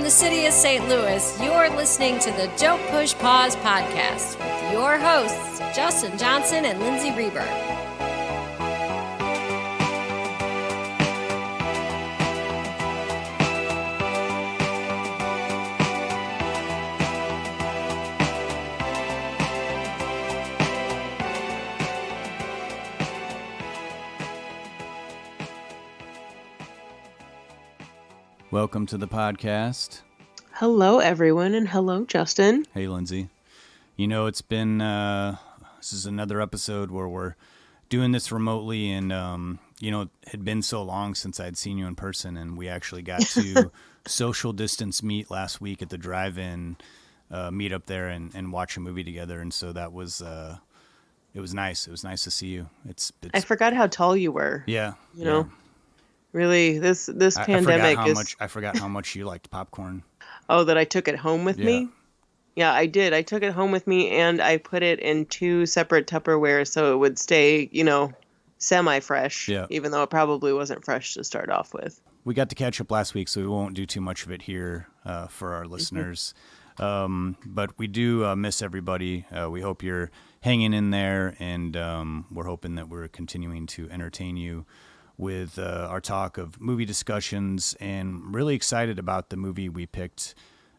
the city of St. Louis, you're listening to the Don't Push Pause podcast with your hosts, Justin Johnson and Lindsay Reber. Welcome to the podcast. Hello, everyone, and hello, Justin. Hey, Lindsay. You know, it's been, this is another episode where we're doing this remotely, and, it had been so long since I'd seen you in person, and we actually got to social distance meet last week at the drive-in, meet up there and watch a movie together, and so that was, it was nice. It was nice to see you. I forgot how tall you were. Yeah. You know? Really, this pandemic I forgot how much you liked popcorn. Oh, that I took it home with me? Yeah, I did. I took it home with me, and I put it in 2 separate Tupperwares so it would stay, semi-fresh, even though it probably wasn't fresh to start off with. We got to catch up last week, so we won't do too much of it here for our listeners. But we do miss everybody. We hope you're hanging in there, and we're hoping that we're continuing to entertain you with our talk of movie discussions, and really excited about the movie we picked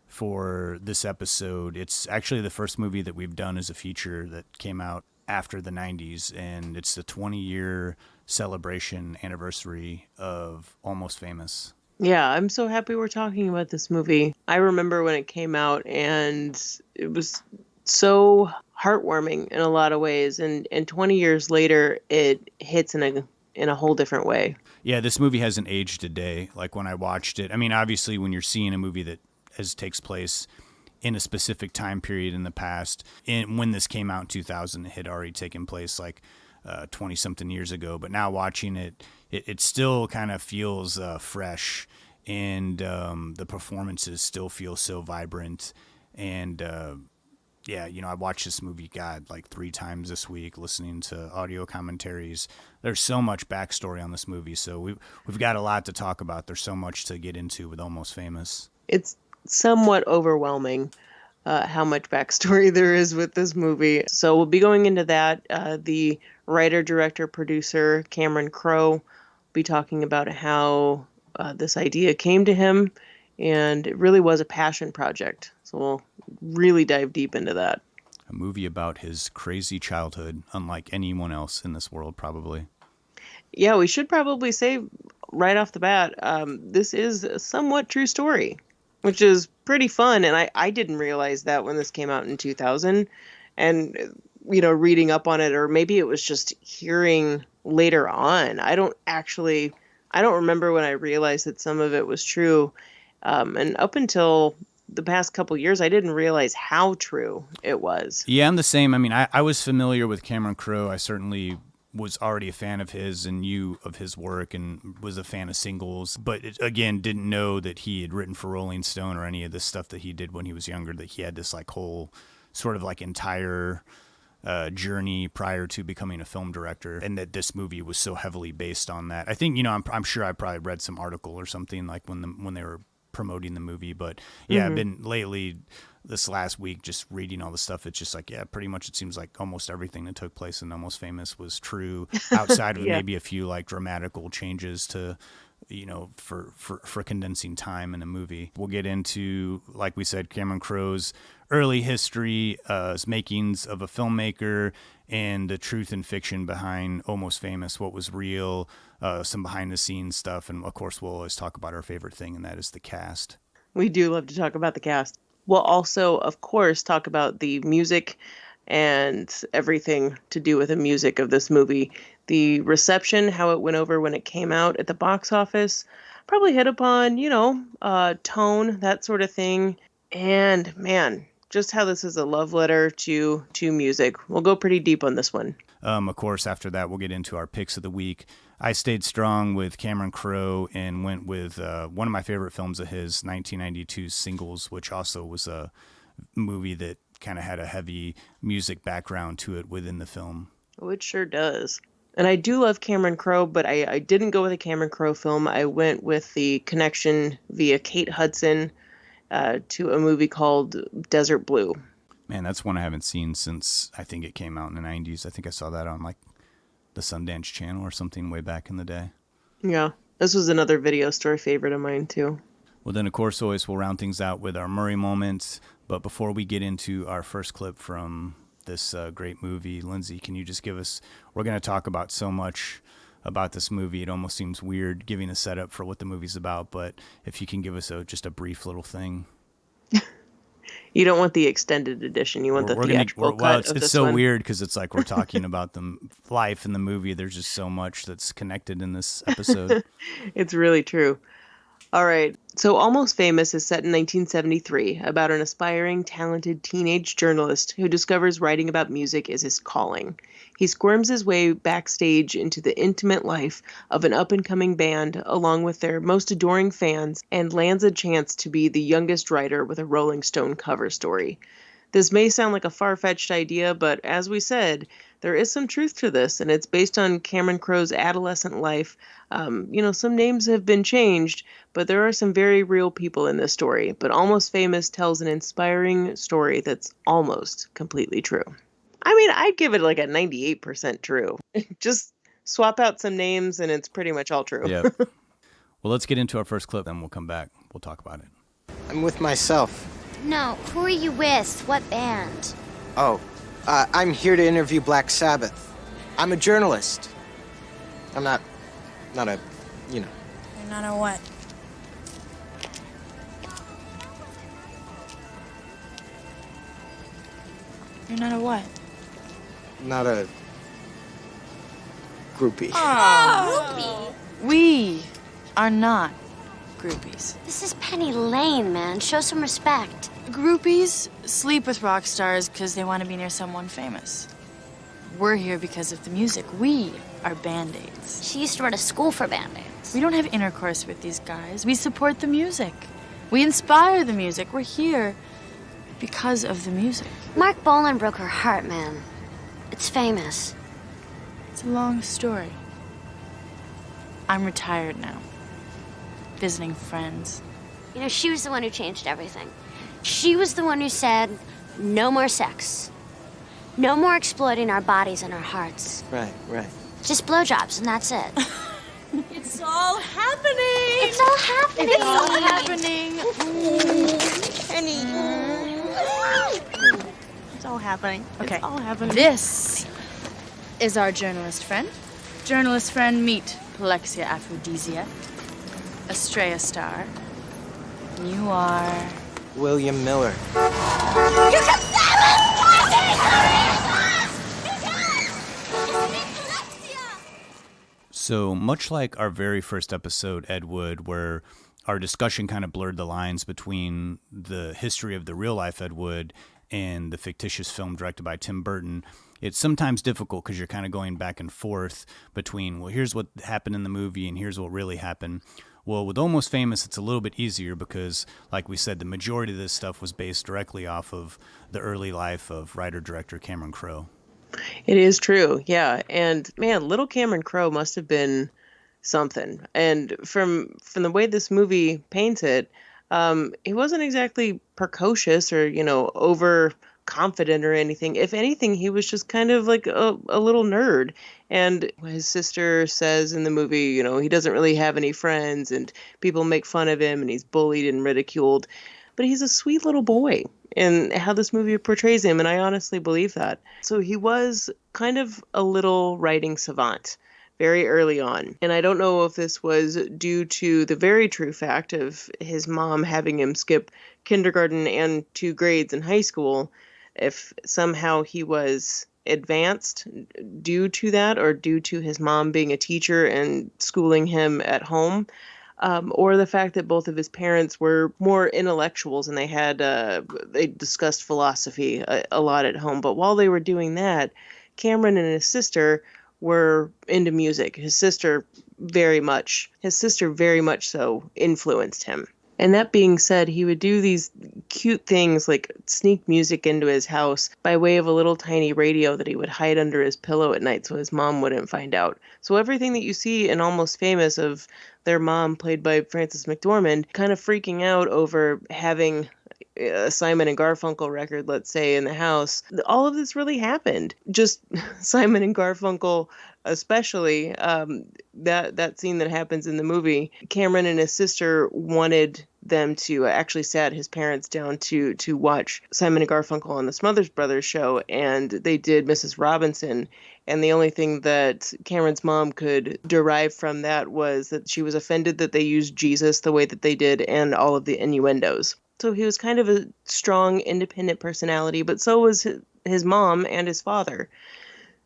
for this episode. It's actually the first movie that we've done as a feature that came out after the 90s, and it's the 20-year celebration anniversary of Almost Famous. Yeah, I'm so happy we're talking about this movie. I remember when it came out, and it was so heartwarming in a lot of ways, and 20 years later, it hits in a whole different way. Yeah, this movie hasn't aged a day. Like when I watched it, I mean, obviously when you're seeing a movie that takes place in a specific time period in the past, and when this came out in 2000, it had already taken place like 20 something years ago. But now watching it still kind of feels fresh, and the performances still feel so vibrant. And I watched this movie, like 3 times this week, listening to audio commentaries. There's so much backstory on this movie, so we've got a lot to talk about. There's so much to get into with Almost Famous. It's somewhat overwhelming how much backstory there is with this movie. So we'll be going into that. The writer, director, producer, Cameron Crowe, will be talking about how this idea came to him, and it really was a passion project. So we'll really dive deep into that. A movie about his crazy childhood, unlike anyone else in this world, probably. Yeah, we should probably say right off the bat, this is a somewhat true story, which is pretty fun. And I didn't realize that when this came out in 2000. And, reading up on it, or maybe it was just hearing later on. I don't remember when I realized that some of it was true. And up until the past couple years, I didn't realize how true it was. Yeah, I'm the same. I mean, I was familiar with Cameron Crowe. I certainly was already a fan of his and knew of his work and was a fan of singles. But again, didn't know that he had written for Rolling Stone or any of this stuff that he did when he was younger, that he had this like whole sort of like entire journey prior to becoming a film director, and that this movie was so heavily based on that. I think, I'm sure I probably read some article or something like when they were promoting the movie, but yeah, I've been lately this last week just reading all the stuff. It's just like, pretty much it seems like almost everything that took place in Almost Famous was true, outside of maybe a few like dramatical changes to, for condensing time in a movie. We'll get into, like we said, Cameron Crowe's early history, his makings of a filmmaker, and the truth and fiction behind Almost Famous, what was real, some behind the scenes stuff. And of course, we'll always talk about our favorite thing, and that is the cast. We do love to talk about the cast. We'll also, of course, talk about the music and everything to do with the music of this movie. The reception, how it went over when it came out at the box office, probably hit upon, tone, that sort of thing. And man, just how this is a love letter to music. We'll go pretty deep on this one. Of course, after that, we'll get into our picks of the week. I stayed strong with Cameron Crowe and went with one of my favorite films of his, 1992's Singles, which also was a movie that kind of had a heavy music background to it within the film. Oh, it sure does. And I do love Cameron Crowe, but I didn't go with a Cameron Crowe film. I went with the connection via Kate Hudson to a movie called Desert Blue. Man, that's one I haven't seen since I think it came out in the 90s. I think I saw that on like the Sundance Channel or something way back in the day. Yeah, this was another video store favorite of mine too. Well, then, of course, always we'll round things out with our Murray moments. But before we get into our first clip from this great movie, Lindsay, can you just give us, we're going to talk about so much about this movie. It almost seems weird giving a setup for what the movie's about. But if you can give us just a brief little thing. You don't want the extended edition. You want the theatrical cut of it's this so one. weird because it's like we're talking about the life in the movie. There's just so much that's connected in this episode. It's really true. All right. So Almost Famous is set in 1973 about an aspiring, talented teenage journalist who discovers writing about music is his calling. He squirms his way backstage into the intimate life of an up-and-coming band along with their most adoring fans and lands a chance to be the youngest writer with a Rolling Stone cover story. This may sound like a far-fetched idea, but as we said, there is some truth to this, and it's based on Cameron Crowe's adolescent life. Some names have been changed, but there are some very real people in this story. But Almost Famous tells an inspiring story that's almost completely true. I mean, I'd give it like a 98% true. Just swap out some names, and it's pretty much all true. Yeah. Well, let's get into our first clip, then we'll come back. We'll talk about it. I'm with myself. No, who are you with? What band? Oh, I'm here to interview Black Sabbath. I'm a journalist. I'm not a, You're not a what? You're not a what? not a groupie. Groupie? We are not groupies. This is Penny Lane, man. Show some respect. Groupies sleep with rock stars because they want to be near someone famous. We're here because of the music. We are Band-Aids. She used to run a school for Band-Aids. We don't have intercourse with these guys. We support the music. We inspire the music. We're here because of the music. Mark Bolan broke her heart, man. It's famous. It's a long story. I'm retired now. Visiting friends. You know, she was the one who changed everything. She was the one who said, no more sex. No more exploiting our bodies and our hearts. Right. Just blowjobs, and that's it. It's all happening! It's all happening! It's all happening! It's all happening. Okay. It's all happening. This is our journalist friend. Journalist friend, meet Alexia Aphrodisia, Estrella Star. You are... William Miller. So much like our very first episode, Ed Wood, where our discussion kind of blurred the lines between the history of the real life Ed Wood and the fictitious film directed by Tim Burton, it's sometimes difficult because you're kind of going back and forth between, well, here's what happened in the movie and here's what really happened. Well, with Almost Famous, it's a little bit easier because, like we said, the majority of this stuff was based directly off of the early life of writer-director Cameron Crowe. It is true, yeah. And man, little Cameron Crowe must have been something. And from the way this movie paints it, he wasn't exactly precocious or, overconfident or anything. If anything, he was just kind of like a little nerd. And his sister says in the movie, he doesn't really have any friends and people make fun of him and he's bullied and ridiculed. But he's a sweet little boy in how this movie portrays him, and I honestly believe that. So he was kind of a little writing savant very early on. And I don't know if this was due to the very true fact of his mom having him skip kindergarten and 2 grades in high school, if somehow he was advanced due to that or due to his mom being a teacher and schooling him at home. Or the fact that both of his parents were more intellectuals and they discussed philosophy a lot at home. But while they were doing that, Cameron and his sister were into music. His sister very much so influenced him. And that being said, he would do these cute things like sneak music into his house by way of a little tiny radio that he would hide under his pillow at night so his mom wouldn't find out. So everything that you see in Almost Famous of their mom, played by Frances McDormand, kind of freaking out over having a Simon and Garfunkel record, let's say, in the house, all of this really happened. Just Simon and Garfunkel, especially, that scene that happens in the movie, Cameron and his sister wanted them to actually sat his parents down to watch Simon and Garfunkel on the Smothers Brothers show, and they did Mrs. Robinson. And the only thing that Cameron's mom could derive from that was that she was offended that they used Jesus the way that they did and all of the innuendos. So he was kind of a strong, independent personality, but so was his mom and his father.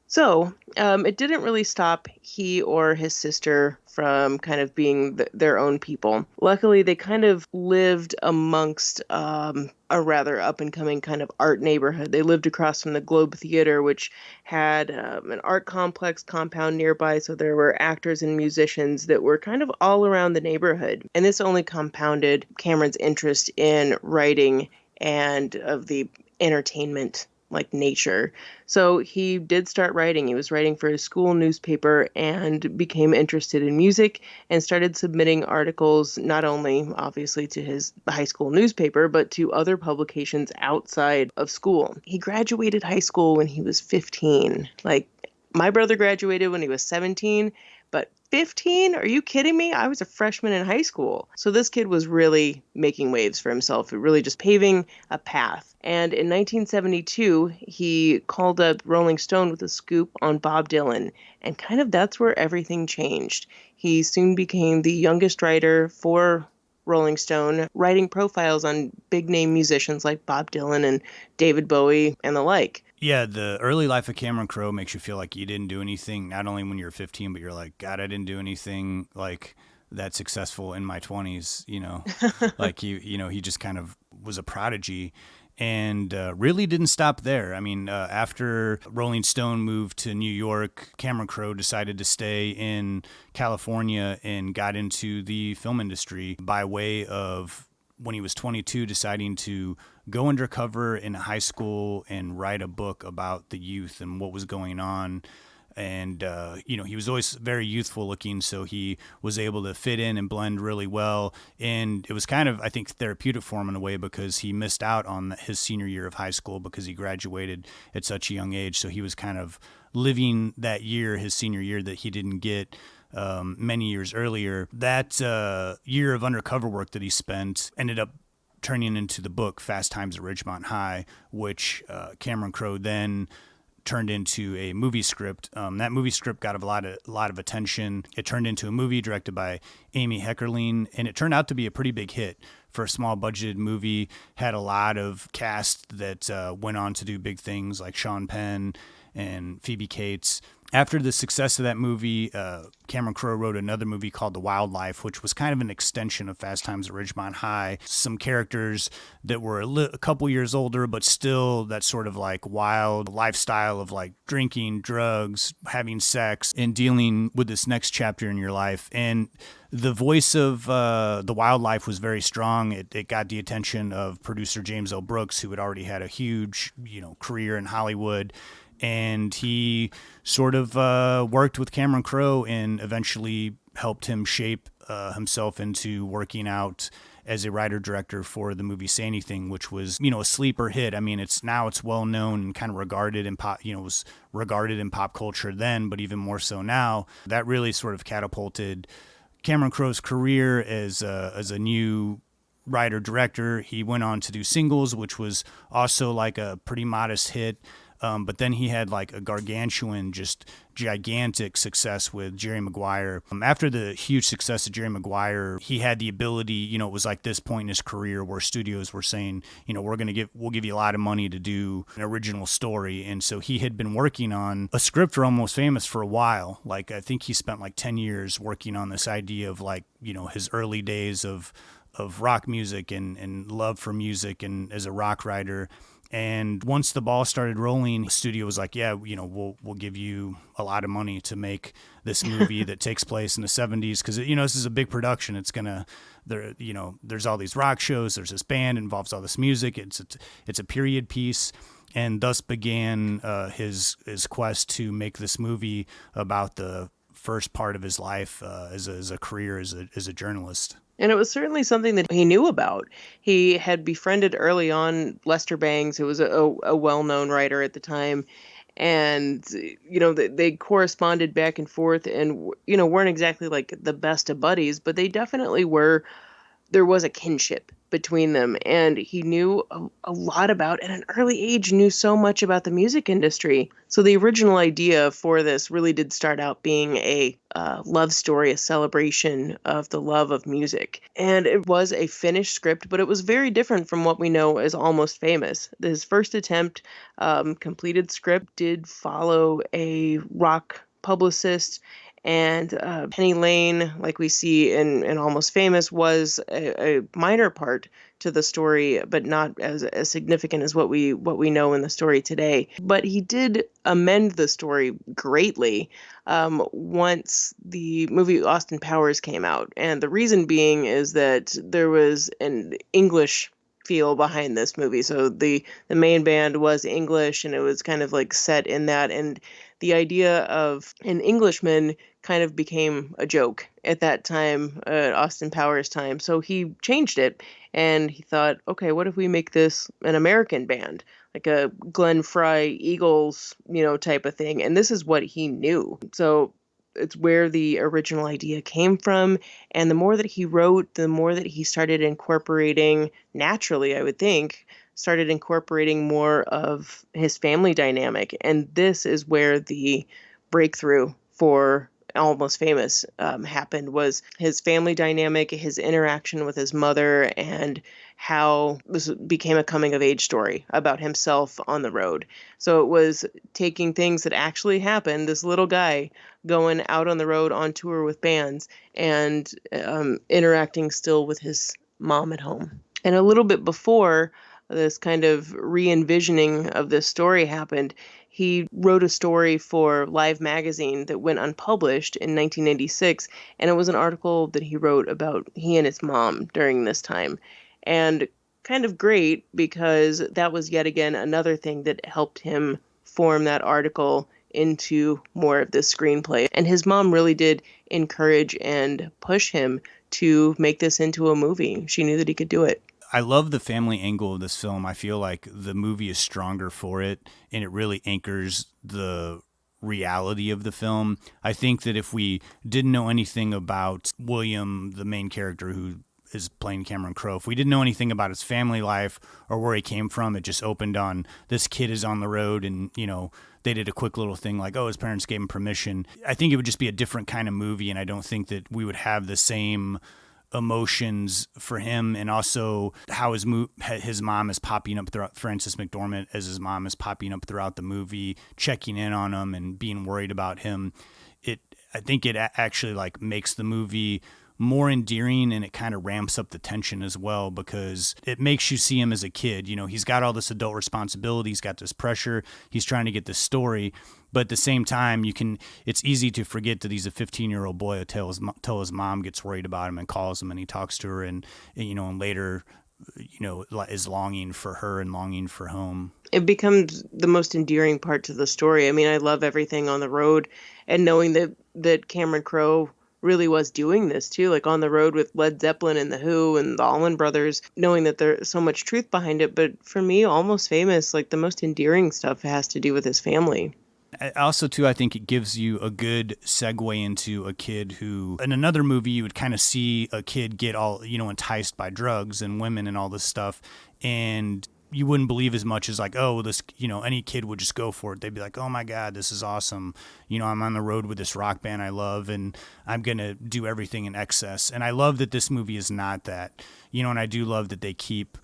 So it didn't really stop he or his sister from kind of being their own people. Luckily, they kind of lived amongst a rather up-and-coming kind of art neighborhood. They lived across from the Globe Theater, which had an art complex compound nearby, so there were actors and musicians that were kind of all around the neighborhood. And this only compounded Cameron's interest in writing and of the entertainment like nature. So he did start writing. He was writing for his school newspaper and became interested in music and started submitting articles, not only obviously to his high school newspaper, but to other publications outside of school. He graduated high school when he was 15. Like, my brother graduated when he was 17, but 15? Are you kidding me? I was a freshman in high school. So this kid was really making waves for himself, really just paving a path. And in 1972, he called up Rolling Stone with a scoop on Bob Dylan. And kind of that's where everything changed. He soon became the youngest writer for Rolling Stone, writing profiles on big-name musicians like Bob Dylan and David Bowie and the like. Yeah, the early life of Cameron Crowe makes you feel like you didn't do anything, not only when you're 15, but you're like, God, I didn't do anything like that successful in my 20s, you know. Like, he just kind of was a prodigy and really didn't stop there. I mean, after Rolling Stone moved to New York, Cameron Crowe decided to stay in California and got into the film industry by way of, when he was 22, deciding to go undercover in high school and write a book about the youth and what was going on. And, he was always very youthful looking, so he was able to fit in and blend really well. And it was kind of, I think, therapeutic for him in a way, because he missed out on his senior year of high school because he graduated at such a young age. So he was kind of living that year, his senior year, that he didn't get many years earlier. That year of undercover work that he spent ended up turning into the book Fast Times at Ridgemont High, which Cameron Crowe then turned into a movie script. That movie script got a lot of attention. It turned into a movie directed by Amy Heckerling, and it turned out to be a pretty big hit for a small budgeted movie. Had a lot of cast that went on to do big things like Sean Penn and Phoebe Cates. After the success of that movie, Cameron Crowe wrote another movie called The Wildlife, which was kind of an extension of Fast Times at Ridgemont High. Some characters that were a couple years older, but still that sort of like wild lifestyle of like drinking, drugs, having sex, and dealing with this next chapter in your life. And the voice of The Wildlife was very strong. It got the attention of producer James L. Brooks, who had already had a huge, career in Hollywood. And he sort of worked with Cameron Crowe and eventually helped him shape himself into working out as a writer-director for the movie Say Anything, which was, a sleeper hit. I mean, it's well known and kind of regarded in pop, was regarded in pop culture then, but even more so now. That really sort of catapulted Cameron Crowe's career as a new writer-director. He went on to do Singles, which was also like a pretty modest hit. But then he had like a gargantuan, just gigantic success with Jerry Maguire. After the huge success of Jerry Maguire, he had the ability, it was like this point in his career where studios were saying, we'll give you a lot of money to do an original story. And so he had been working on a script for Almost Famous for a while. Like, I think he spent like 10 years working on this idea of like, his early days of rock music and love for music and as a rock writer. And once the ball started rolling, the studio was like, yeah, we'll give you a lot of money to make this movie that takes place in the 70s. Because, this is a big production. It's going to, there's all these rock shows. There's this band, involves all this music. It's a period piece. And thus began his quest to make this movie about the first part of his life as a career as a journalist. And it was certainly something that he knew about. He had befriended early on Lester Bangs, who was a well-known writer at the time. And, they corresponded back and forth and, weren't exactly like the best of buddies, but they definitely were. There was a kinship between them, and he knew a lot about, at an early age, knew so much about the music industry. So the original idea for this really did start out being a love story, a celebration of the love of music. And it was a finished script, but it was very different from what we know as Almost Famous. His first attempt, completed script, did follow a rock publicist. And Penny Lane, like we see in Almost Famous, was a minor part to the story, but not as significant as what we know in the story today. But he did amend the story greatly once the movie Austin Powers came out. And the reason being is that there was an English feel behind this movie. So the main band was English, and it was kind of like set in that. And the idea of an Englishman kind of became a joke at that time, Austin Powers' time. So he changed it, and he thought, okay, what if we make this an American band, like a Glenn Frey Eagles, type of thing? And this is what he knew. So it's where the original idea came from. And the more that he wrote, the more that he started incorporating, naturally, I would think, started incorporating more of his family dynamic. And this is where the breakthrough for Almost Famous happened, was his family dynamic, his interaction with his mother, and how this became a coming of age story about himself on the road. So it was taking things that actually happened, this little guy going out on the road on tour with bands, and interacting still with his mom at home. And a little bit before this kind of re-envisioning of this story happened, he wrote a story for Live magazine that went unpublished in 1986, and it was an article that he wrote about he and his mom during this time. And kind of great, because that was yet again another thing that helped him form that article into more of this screenplay. And his mom really did encourage and push him to make this into a movie. She knew that he could do it. I love the family angle of this film. I feel like the movie is stronger for it, and it really anchors the reality of the film. I think that if we didn't know anything about William, the main character who is playing Cameron Crowe, if we didn't know anything about his family life or where he came from, it just opened on this kid is on the road, and, they did a quick little thing like, oh, his parents gave him permission. I think it would just be a different kind of movie, and I don't think that we would have the same emotions for him, and also how his mom is popping up throughout, Frances McDormand as his mom is popping up throughout the movie, checking in on him and being worried about him. I think it actually like makes the movie more endearing, and it kind of ramps up the tension as well, because it makes you see him as a kid. He's got all this adult responsibility, he's got this pressure, he's trying to get this story, but at the same time, it's easy to forget that he's a 15-year-old boy until his mom gets worried about him and calls him, and he talks to her, and later, is longing for her and longing for home. It becomes the most endearing part to the story. I mean, I love everything on the road, and knowing that Cameron Crowe really was doing this too, like on the road with Led Zeppelin and The Who and the Allman Brothers, knowing that there's so much truth behind it. But for me, Almost Famous, like the most endearing stuff has to do with his family. Also, too, I think it gives you a good segue into a kid who, in another movie, you would kind of see a kid get all, enticed by drugs and women and all this stuff. And you wouldn't believe as much as like, oh, this, any kid would just go for it. They'd be like, oh my God, this is awesome. I'm on the road with this rock band I love, and I'm going to do everything in excess. And I love that this movie is not that, and I do love that they keep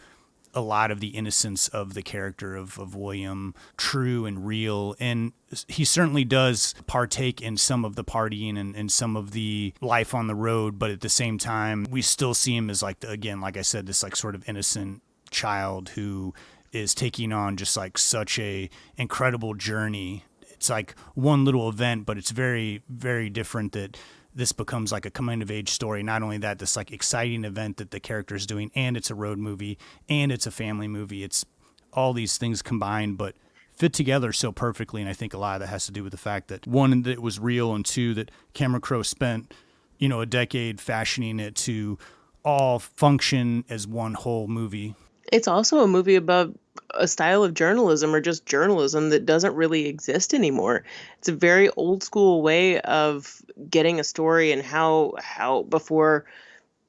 a lot of the innocence of the character of William true and real. And he certainly does partake in some of the partying and some of the life on the road. But at the same time, we still see him as like, again, like I said, this like sort of innocent child who is taking on just like such a incredible journey. It's like one little event, but it's very, very different that this becomes like a coming of age story. Not only that, this like exciting event that the character is doing, and it's a road movie, and it's a family movie. It's all these things combined, but fit together so perfectly. And I think a lot of that has to do with the fact that, one, that it was real, and two, that Cameron Crowe spent, a decade fashioning it to all function as one whole movie. It's also a movie about a style of journalism, or just journalism, that doesn't really exist anymore. It's a very old school way of getting a story, and how before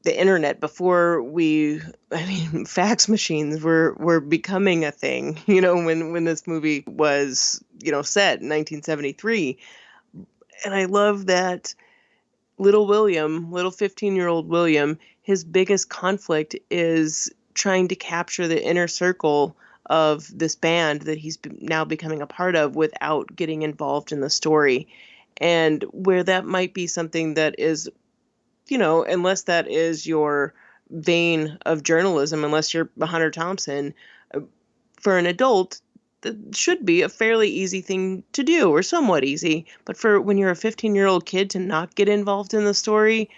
the internet, before fax machines were becoming a thing, when this movie was, set in 1973. And I love that little 15-year-old William, his biggest conflict is trying to capture the inner circle of this band that he's now becoming a part of without getting involved in the story. And where that might be something that is, unless that is your vein of journalism, unless you're Hunter Thompson, for an adult, that should be a fairly easy thing to do, or somewhat easy. But for when you're a 15-year-old kid to not get involved in the story,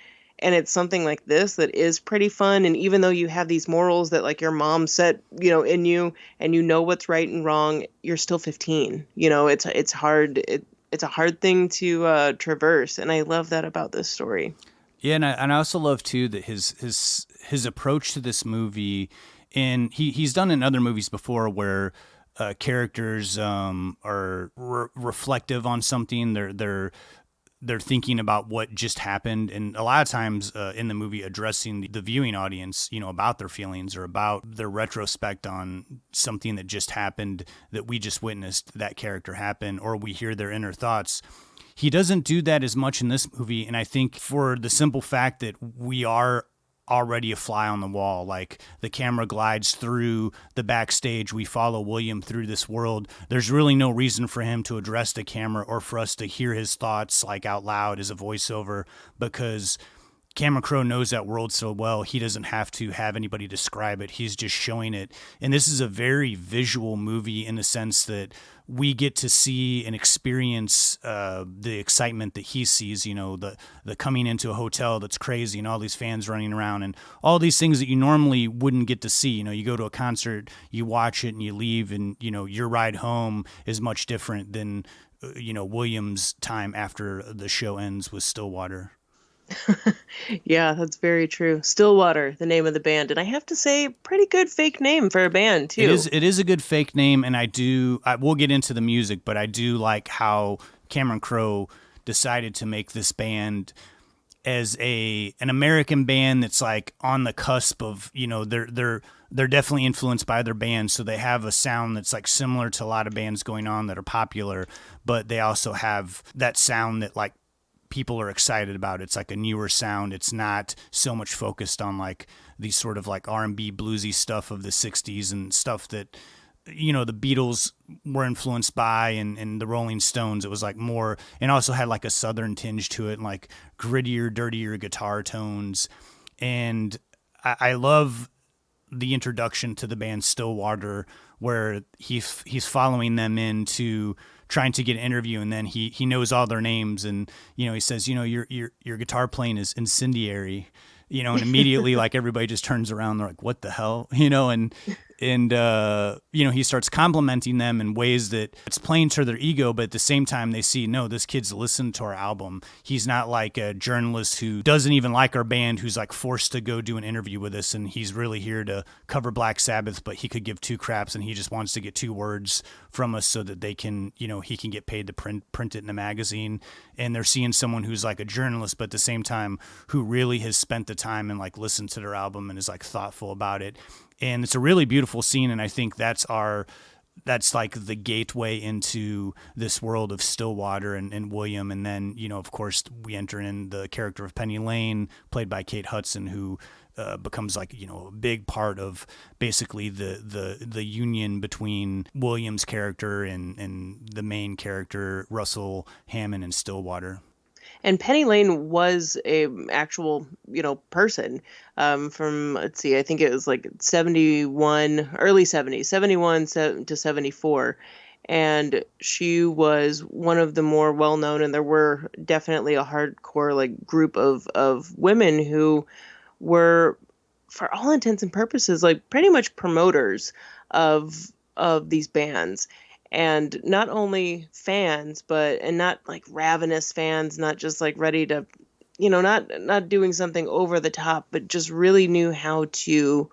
and it's something like this that is pretty fun, and even though you have these morals that like your mom set, in you, and what's right and wrong, you're still 15. It's hard. It's a hard thing to traverse, and I love that about this story. Yeah, and I also love too that his approach to this movie, and he's done in other movies before where characters are reflective on something. They're thinking about what just happened, and a lot of times in the movie addressing the viewing audience, about their feelings or about their retrospect on something that just happened, that we just witnessed that character happen, or we hear their inner thoughts. He doesn't do that as much in this movie, and I think for the simple fact that we are already a fly on the wall. Like, the camera glides through the backstage, we follow William through this world. There's really no reason for him to address the camera or for us to hear his thoughts like out loud as a voiceover, because Cameron Crowe knows that world so well. He doesn't have to have anybody describe it. He's just showing it. And this is a very visual movie in the sense that we get to see and experience the excitement that he sees, the coming into a hotel that's crazy and all these fans running around and all these things that you normally wouldn't get to see. You go to a concert, you watch it and you leave, and, your ride home is much different than, William's time after the show ends with Stillwater. Yeah, that's very true. Stillwater, the name of the band. And I have to say, pretty good fake name for a band, too. It is a good fake name, and we'll get into the music, but I do like how Cameron Crowe decided to make this band as an American band that's like on the cusp of, they're definitely influenced by other bands, so they have a sound that's like similar to a lot of bands going on that are popular, but they also have that sound that like people are excited about. It's like a newer sound. It's not so much focused on like these sort of like R&B bluesy stuff of the 60s and stuff that, the Beatles were influenced by, and the Rolling Stones. It was like more, and also had like a southern tinge to it, and like grittier, dirtier guitar tones. And I love the introduction to the band Stillwater, where he's following them into trying to get an interview, and then he knows all their names, and he says, your guitar playing is incendiary, and immediately like everybody just turns around, they're like, what the hell, and he starts complimenting them in ways that it's playing to their ego, but at the same time they see, no, this kid's listened to our album. He's not like a journalist who doesn't even like our band, who's like forced to go do an interview with us, and he's really here to cover Black Sabbath, but he could give two craps, and he just wants to get 2 words from us so that they can, he can get paid to print it in the magazine. And they're seeing someone who's like a journalist, but at the same time who really has spent the time and like listened to their album and is like thoughtful about it. And it's a really beautiful scene, and I think that's like the gateway into this world of Stillwater and William. And then, of course, we enter in the character of Penny Lane, played by Kate Hudson, who becomes like, a big part of basically the union between William's character and the main character, Russell Hammond, and Stillwater. And Penny Lane was a actual, person from, let's see, I think it was like 71, early 70s, 71 to 74. And she was one of the more well-known, and there were definitely a hardcore like group of women who were, for all intents and purposes, like pretty much promoters of these bands. And not only fans, and not like ravenous fans, not just like ready to, not doing something over the top, but just really knew how to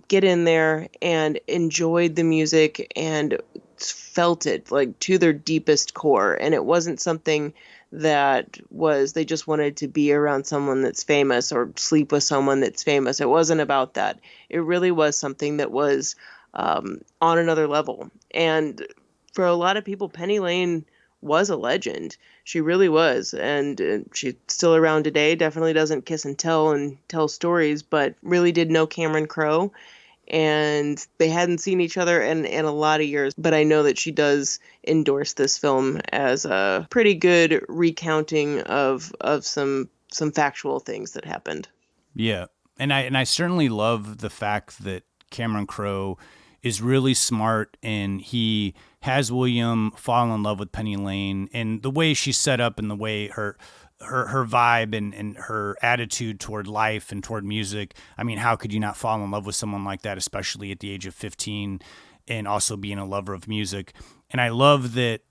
get in there and enjoyed the music and felt it like to their deepest core. And it wasn't something that was they just wanted to be around someone that's famous or sleep with someone that's famous. It wasn't about that. It really was something that was on another level. And for a lot of people, Penny Lane was a legend. She really was. And she's still around today. Definitely doesn't kiss and tell stories, but really did know Cameron Crowe. And they hadn't seen each other in a lot of years. But I know that she does endorse this film as a pretty good recounting of some factual things that happened. Yeah. And I certainly love the fact that Cameron Crowe is really smart, and he has William fall in love with Penny Lane, and the way she's set up and the way her vibe and her attitude toward life and toward music. I mean, how could you not fall in love with someone like that, especially at the age of 15 and also being a lover of music? And I love that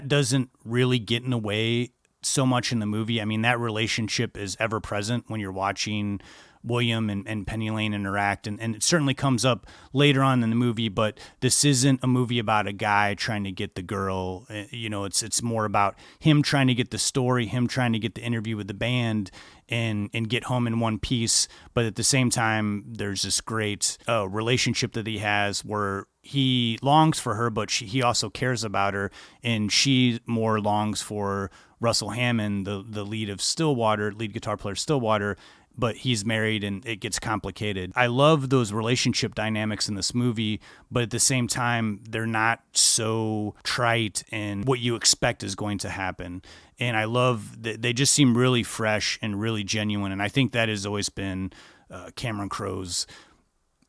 doesn't really get in the way so much in the movie. I mean, that relationship is ever present when you're watching William and Penny Lane interact, and it certainly comes up later on in the movie, but this isn't a movie about a guy trying to get the girl. It's more about him trying to get the story, him trying to get the interview with the band and get home in one piece. But at the same time, there's this great relationship that he has where he longs for her, but he also cares about her, and she more longs for Russell Hammond, the lead guitar player of Stillwater, but he's married and it gets complicated. I love those relationship dynamics in this movie, but at the same time, they're not so trite and what you expect is going to happen. And I love that they just seem really fresh and really genuine. And I think that has always been Cameron Crowe's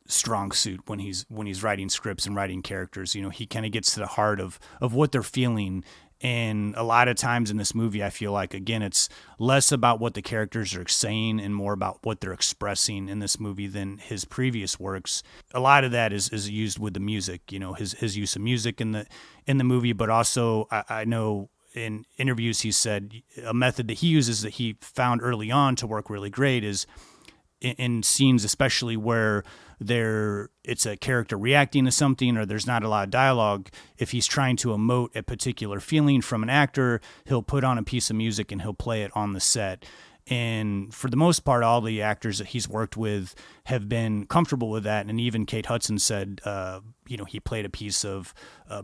strong suit when he's writing scripts and writing characters. He kind of gets to the heart of what they're feeling. And a lot of times in this movie, I feel like, again, it's less about what the characters are saying and more about what they're expressing in this movie than his previous works. A lot of that is used with the music, his use of music in the movie, but also I know in interviews he said a method that he uses that he found early on to work really great is in scenes, especially where it's a character reacting to something or there's not a lot of dialogue. If he's trying to emote a particular feeling from an actor, he'll put on a piece of music and he'll play it on the set. And for the most part, all the actors that he's worked with have been comfortable with that. And even Kate Hudson said, he played a piece of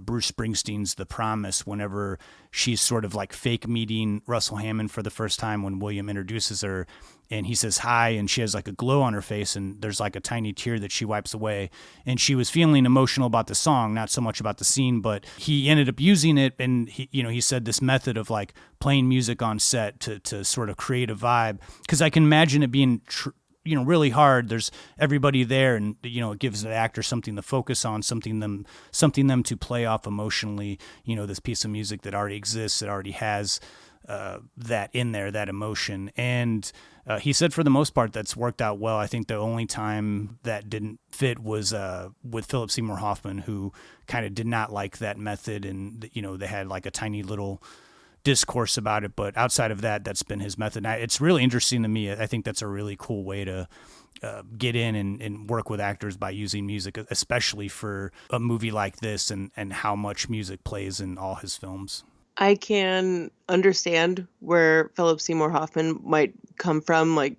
Bruce Springsteen's The Promise whenever she's sort of like fake meeting Russell Hammond for the first time when William introduces her. And he says hi, and she has like a glow on her face, and there's like a tiny tear that she wipes away. And she was feeling emotional about the song, not so much about the scene, but he ended up using it. And he said this method of like playing music on set to sort of create a vibe. Because I can imagine it being really hard. There's everybody there, and it gives the actor something to focus on, something them to play off emotionally. This piece of music that already exists, that already has that in there, that emotion. And he said for the most part that's worked out well. I think the only time that didn't fit was with Philip Seymour Hoffman, who kind of did not like that method, and they had like a tiny little discourse about it. But outside of that, that's been his method. Now, it's really interesting to me. I think that's a really cool way to get in and work with actors by using music, especially for a movie like this and how much music plays in all his films. I can understand where Philip Seymour Hoffman might come from, like,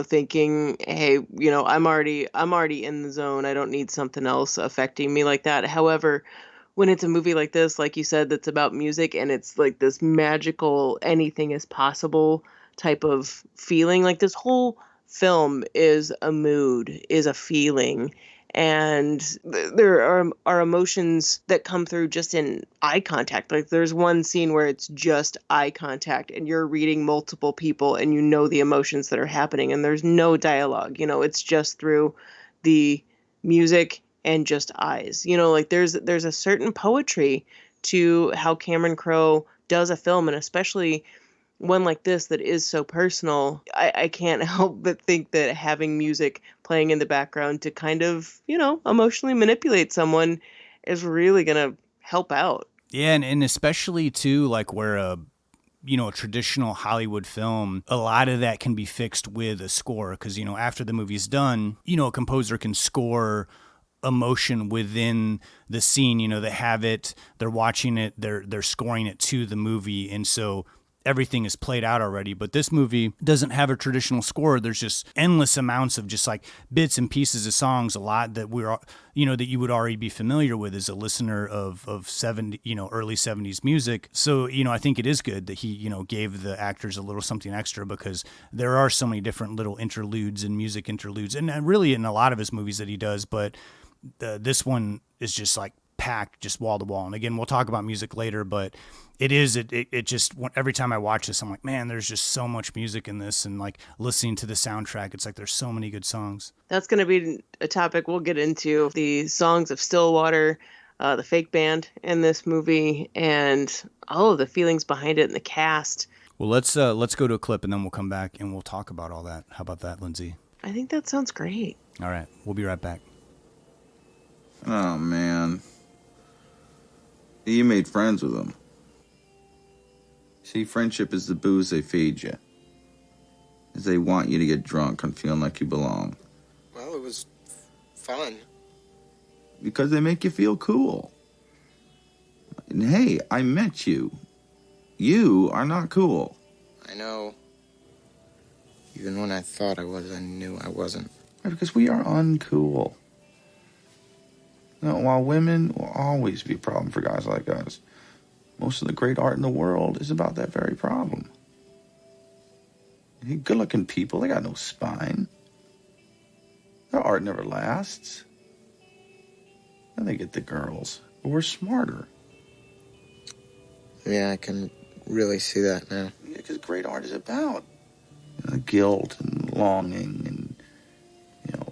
thinking, hey, I'm already in the zone. I don't need something else affecting me like that. However, when it's a movie like this, like you said, that's about music and it's like this magical anything is possible type of feeling, like this whole film is a mood, is a feeling. And there are emotions that come through just in eye contact. Like there's one scene where it's just eye contact and you're reading multiple people and you know the emotions that are happening and there's no dialogue. It's just through the music and just eyes. Like there's a certain poetry to how Cameron Crowe does a film, and especially one like this that is so personal. I can't help but think that having music playing in the background to kind of, emotionally manipulate someone is really going to help out. Yeah, and especially too, like where a traditional Hollywood film, a lot of that can be fixed with a score because, after the movie's done, a composer can score emotion within the scene. They have it, they're watching it, they're scoring it to the movie, and so everything is played out already. But this movie doesn't have a traditional score. There's just endless amounts of just like bits and pieces of songs, a lot that that you would already be familiar with as a listener of early 70s music. So, I think it is good that he, gave the actors a little something extra, because there are so many different little interludes and music interludes, and really in a lot of his movies that he does, but this one is just like packed, just wall to wall. And again, we'll talk about music later, but it just, every time I watch this, I'm like, man, there's just so much music in this. And like listening to the soundtrack, it's like there's so many good songs. That's going to be a topic we'll get into, the songs of Stillwater, the fake band in this movie, and all of the feelings behind it and the cast. Well, let's go to a clip and then we'll come back and we'll talk about all that. How about that, Lindsay? I think that sounds great. All right, we'll be right back. Oh, man. You made friends with them. See, friendship is the booze they feed you. Is they want you to get drunk and feeling like you belong. Well, it was fun. Because they make you feel cool. And hey, I met you. You are not cool. I know. Even when I thought I was, I knew I wasn't. Right, because we are uncool. While women will always be a problem for guys like us, most of the great art in the world is about that very problem. Good-looking people, they got no spine. Their art never lasts. And they get the girls, but we're smarter. Yeah, I can really see that now. Yeah, because great art is about guilt and longing and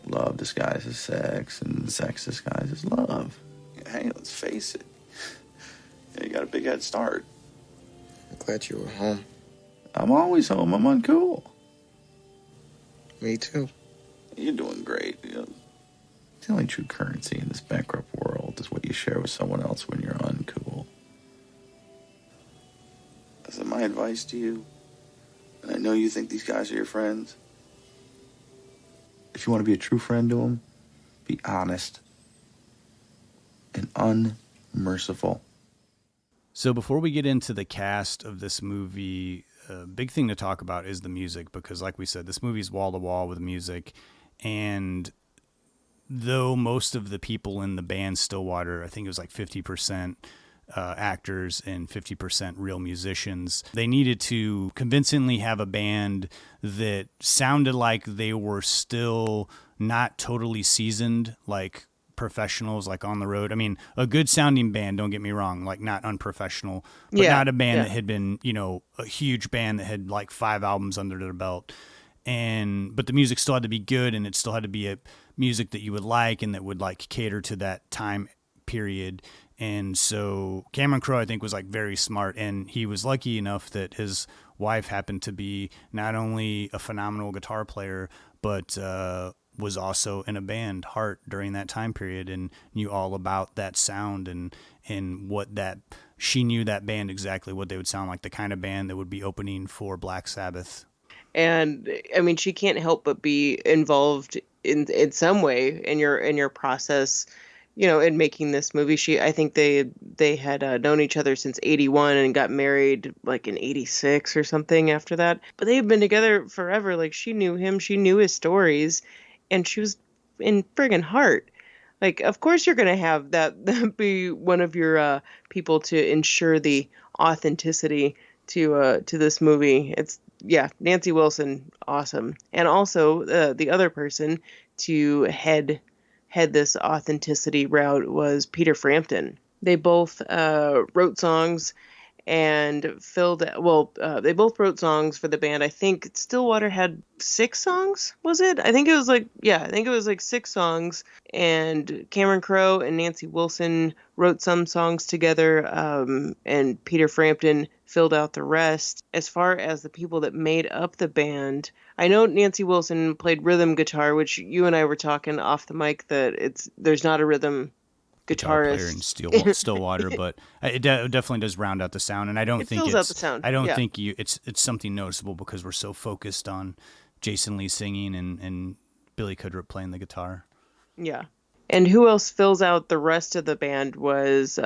love disguises sex, and sex disguises love. Hey, let's face it. You got a big head start. I'm glad you were home. I'm always home. I'm uncool. Me too. You're doing great. The only true currency in this bankrupt world is what you share with someone else when you're uncool. That's my advice to you. And I know you think these guys are your friends. If you want to be a true friend to them, be honest and unmerciful. So before we get into the cast of this movie, a big thing to talk about is the music, because like we said, this movie is wall to wall with music. And though most of the people in the band Stillwater, I think it was like 50% actors and 50% real musicians, they needed to convincingly have a band that sounded like they were still not totally seasoned, like professionals, like on the road. I mean, a good sounding band, don't get me wrong, like not unprofessional, but not a band that had been, a huge band that had like 5 albums under their belt. But the music still had to be good, and it still had to be a music that you would like and that would like cater to that time period. And so Cameron Crowe, I think, was like very smart, and he was lucky enough that his wife happened to be not only a phenomenal guitar player, but was also in a band, Heart, during that time period, and knew all about that sound and what that, she knew that band exactly what they would sound like, the kind of band that would be opening for Black Sabbath. And I mean, she can't help but be involved in some way in your process, in making this movie. I think they had known each other since 81 and got married like in 86 or something after that. But they had been together forever. Like, she knew him, she knew his stories, and she was in friggin' Heart. Like, of course you're going to have that be one of your people to ensure the authenticity to this movie. It's, Nancy Wilson, awesome. And also the other person to head head this authenticity route was Peter Frampton. They both wrote songs and they both wrote songs for the band. I think Stillwater had 6 songs, was it? I think it was like 6 songs, and Cameron Crowe and Nancy Wilson wrote some songs together, and Peter Frampton filled out the rest. As far as the people that made up the band, I know Nancy Wilson played rhythm guitar, which you and I were talking off the mic that there's not a rhythm guitar guitarist player in Stillwater, but it definitely does round out the sound, and I don't think fills out the sound. I don't Yeah. think it's something noticeable because we're so focused on Jason Lee singing and Billy Kudrup playing the guitar. Yeah. And who else fills out the rest of the band was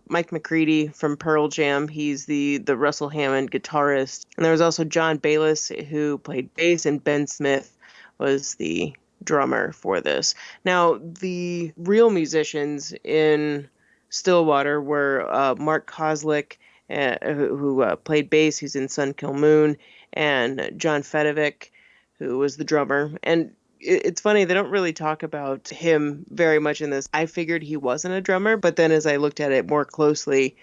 Mike McCready from Pearl Jam. He's the Russell Hammond guitarist. And there was also John Bayless, who played bass, and Ben Smith was the drummer for this. Now, the real musicians in Stillwater were Mark Kozlik, who played bass, who's in Sun Kill Moon, and John Fedovic, who was the drummer. And it's funny, they don't really talk about him very much in this. I figured he wasn't a drummer, but then as I looked at it more closely,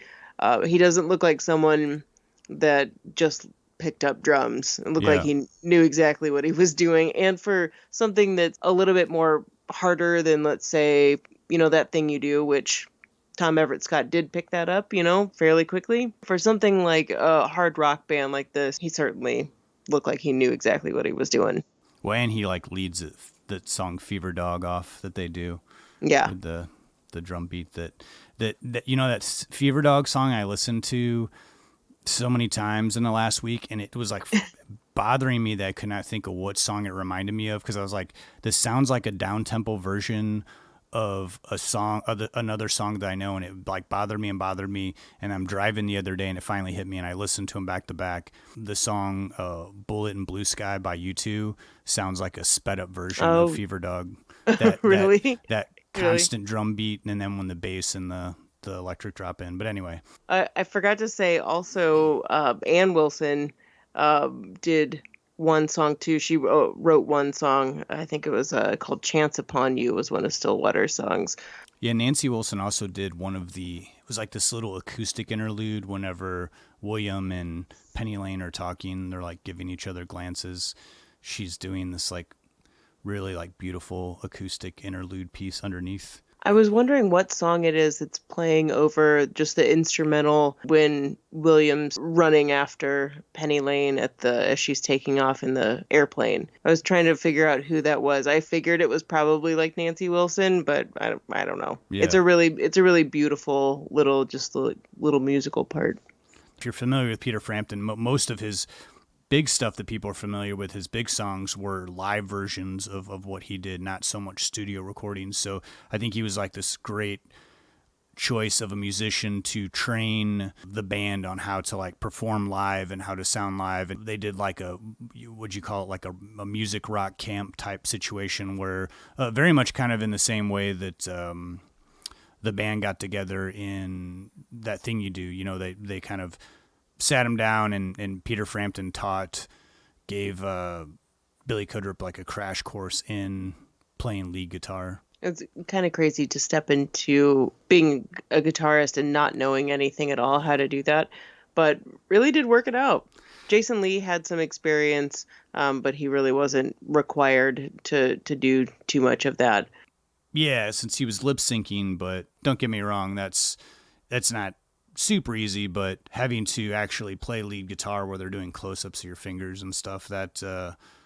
he doesn't look like someone that just picked up drums. It looked like he knew exactly what he was doing. And for something that's a little bit more harder than, let's say, That Thing You Do, which Tom Everett Scott did pick that up, fairly quickly. For something like a hard rock band like this, he certainly looked like he knew exactly what he was doing. Well, and he leads the song Fever Dog off that they do. Yeah. With the drum beat that that Fever Dog song I listened to so many times in the last week, and it was bothering me that I could not think of what song it reminded me of, because I was like, this sounds like a down-tempo version of a song, another song that I know, and it bothered me, and I'm driving the other day, and it finally hit me, and I listened to them back to back. The song Bullet in Blue Sky by U2 sounds like a sped-up version of Fever Dog. Really? That constant drum beat, and then when the bass and the electric drop in. But anyway. I forgot to say also, Ann Wilson did one song too. She wrote one song. I think it was called Chance Upon You, was one of Stillwater's songs. Yeah, Nancy Wilson also did one of it was like this little acoustic interlude whenever William and Penny Lane are talking. They're giving each other glances. She's doing this really beautiful acoustic interlude piece underneath. I was wondering what song it is that's playing over just the instrumental when William's running after Penny Lane as she's taking off in the airplane. I was trying to figure out who that was. I figured it was probably Nancy Wilson, but I don't know. Yeah. It's a really beautiful little musical part. If you're familiar with Peter Frampton, most of his big stuff that people are familiar with, his big songs, were live versions of what he did, not so much studio recordings. So I think he was this great choice of a musician to train the band on how to perform live and how to sound live. And they did would you call it a music rock camp type situation where very much kind of in the same way that the band got together in That Thing You Do. They kind of sat him down, and Peter Frampton gave Billy Kudrup a crash course in playing lead guitar. It's kind of crazy to step into being a guitarist and not knowing anything at all how to do that, but really did work it out. Jason Lee had some experience, but he really wasn't required to do too much of that. Yeah, since he was lip syncing, but don't get me wrong, that's not super easy, but having to actually play lead guitar where they're doing close-ups of your fingers and stuff, that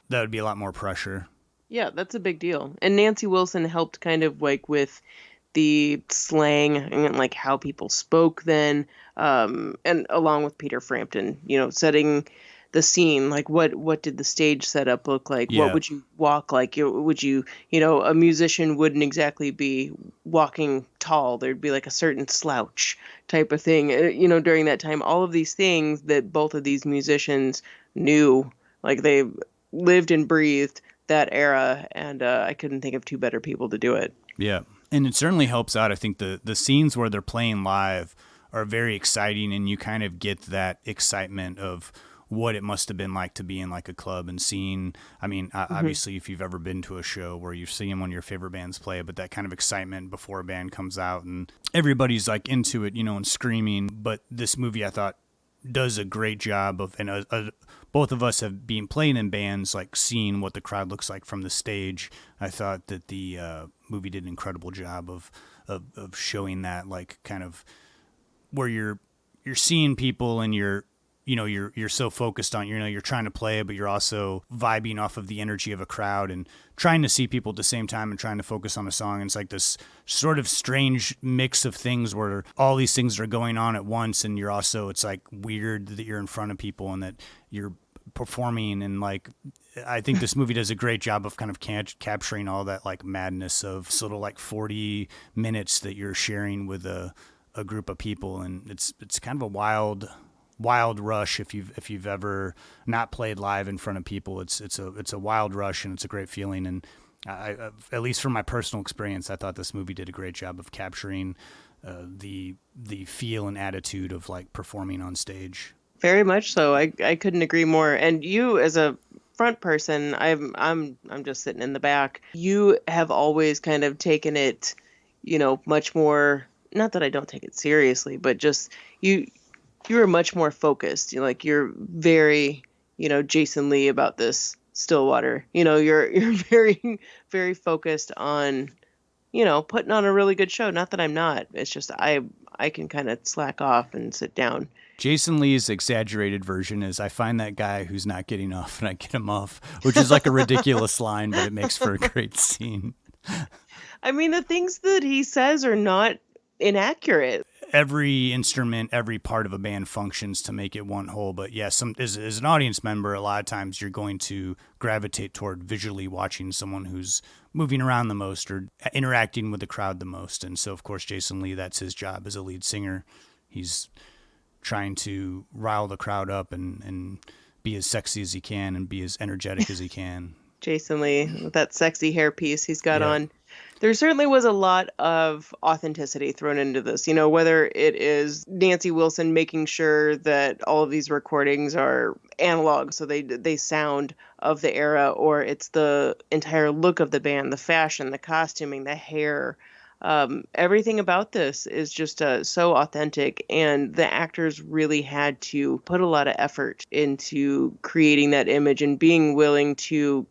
would be a lot more pressure. Yeah, that's a big deal. And Nancy Wilson helped kind of with the slang and how people spoke then, and along with Peter Frampton, setting the scene, what did the stage setup look like? Yeah. What would you walk like? Would you, a musician wouldn't exactly be walking tall. There'd be a certain slouch type of thing, during that time. All of these things that both of these musicians knew, they lived and breathed that era, and I couldn't think of two better people to do it. Yeah, and it certainly helps out. I think the scenes where they're playing live are very exciting, and you kind of get that excitement of what it must have been like to be in like a club and seeing, I mean, obviously if you've ever been to a show where you're seeing one of your favorite bands play, but that kind of excitement before a band comes out and everybody's like into it, you know, and screaming. But this movie, I thought, does a great job of, and both of us have been playing in bands, like seeing what the crowd looks like from the stage. I thought that the movie did an incredible job of showing that, like, kind of where you're seeing people and you're so focused on, you're trying to play, but you're also vibing off of the energy of a crowd and trying to see people at the same time and trying to focus on a song. And it's like this sort of strange mix of things where all these things are going on at once. And you're also, it's like weird that you're in front of people and that you're performing. And like, I think this movie does a great job of kind of capturing all that like madness of sort of like 40 minutes that you're sharing with a group of people. And it's kind of a wild rush. If you've ever not played live in front of people, it's a wild rush, and it's a great feeling. And I, at least from my personal experience, I thought this movie did a great job of capturing the feel and attitude of like performing on stage. Very much so. I couldn't agree more. And you, as a front person, I'm just sitting in the back. You have always kind of taken it, much more. Not that I don't take it seriously, but just you're much more focused. You're very, Jason Lee about this Stillwater. You're very, very focused on, putting on a really good show. Not that I'm not. It's just I can kind of slack off and sit down. Jason Lee's exaggerated version is, I find that guy who's not getting off and I get him off, which is like a ridiculous line, but it makes for a great scene. I mean, the things that he says are not inaccurate. Every instrument, every part of a band functions to make it one whole. But yeah, as an audience member, a lot of times you're going to gravitate toward visually watching someone who's moving around the most or interacting with the crowd the most. And so, of course, Jason Lee, that's his job as a lead singer. He's trying to rile the crowd up and be as sexy as he can and be as energetic as he can. Jason Lee, with that sexy hairpiece he's got on. There certainly was a lot of authenticity thrown into this, whether it is Nancy Wilson making sure that all of these recordings are analog, so they sound of the era, or it's the entire look of the band, the fashion, the costuming, the hair. Everything about this is just so authentic, and the actors really had to put a lot of effort into creating that image and being willing to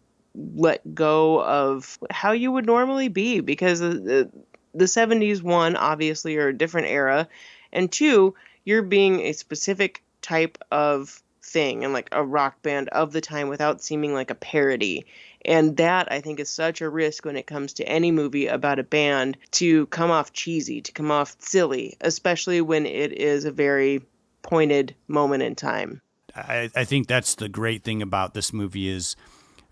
let go of how you would normally be, because the 70s, one, obviously are a different era, and two, you're being a specific type of thing and like a rock band of the time without seeming like a parody. And that, I think, is such a risk when it comes to any movie about a band, to come off cheesy, to come off silly, especially when it is a very pointed moment in time. I think that's the great thing about this movie is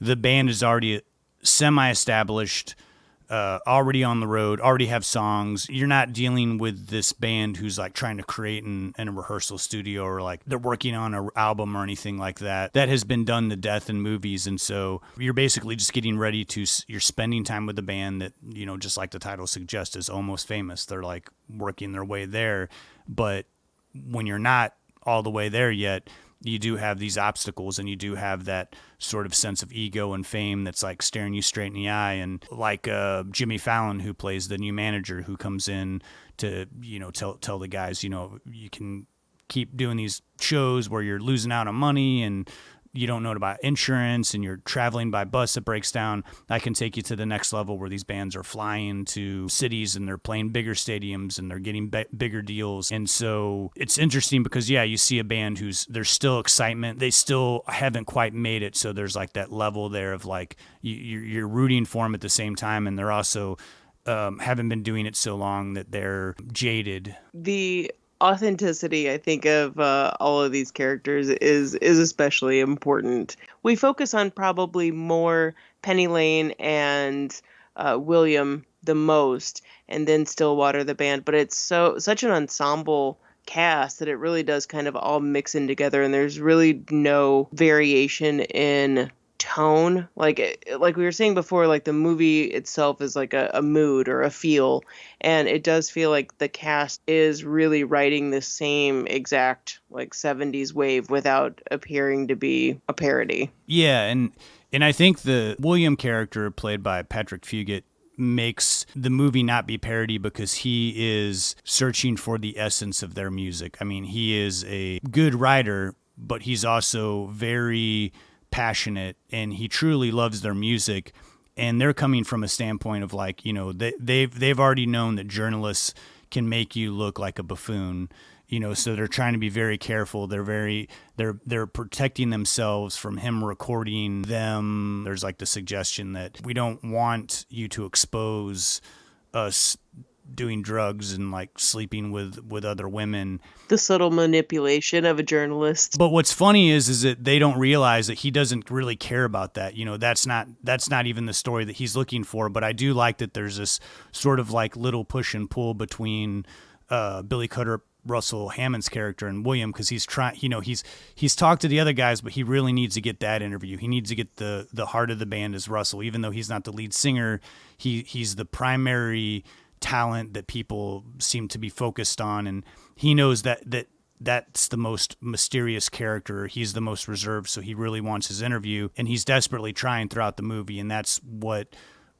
the band is already semi-established, already on the road, already have songs. You're not dealing with this band who's like trying to create in a rehearsal studio, or like they're working on an album or anything like that. That has been done to death in movies. And so you're basically just getting ready you're spending time with the band that, just like the title suggests, is almost famous. They're like working their way there. But when you're not all the way there yet, you do have these obstacles, and you do have that sort of sense of ego and fame that's like staring you straight in the eye. And like Jimmy Fallon, who plays the new manager, who comes in to, tell the guys, you can keep doing these shows where you're losing out on money and you don't know about insurance and you're traveling by bus that breaks down. I can take you to the next level where these bands are flying to cities and they're playing bigger stadiums and they're getting bigger deals. And so it's interesting because, you see a band there's still excitement. They still haven't quite made it. So there's like that level there of like, you're rooting for them at the same time. And they're also haven't been doing it so long that they're jaded. The authenticity, I think, of all of these characters is especially important. We focus on probably more Penny Lane and William the most, and then Stillwater the band, but it's such an ensemble cast that it really does kind of all mix in together, and there's really no variation in tone. Like we were saying before, like the movie itself is like a mood or a feel, and it does feel like the cast is really riding the same exact like 70s wave without appearing to be a parody. Yeah, and I think the William character played by Patrick Fugit makes the movie not be parody because he is searching for the essence of their music. I mean, he is a good writer, but he's also very passionate and he truly loves their music. And they're coming from a standpoint of like, you know, they've already known that journalists can make you look like a buffoon. You know, so they're trying to be very careful. They're protecting themselves from him recording them. There's like the suggestion that we don't want you to expose us doing drugs and like sleeping with other women. The subtle manipulation of a journalist. But what's funny is that they don't realize that he doesn't really care about that. You know, that's not even the story that he's looking for. But I do like that there's this sort of like little push and pull between Billy Crudup, Russell Hammond's character, and William, because he's trying, you know, he's talked to the other guys, but he really needs to get that interview. He needs to get the heart of the band as Russell, even though he's not the lead singer. He's the primary talent that people seem to be focused on, and he knows that's the most mysterious character. He's the most reserved, so he really wants his interview, and he's desperately trying throughout the movie, and that's what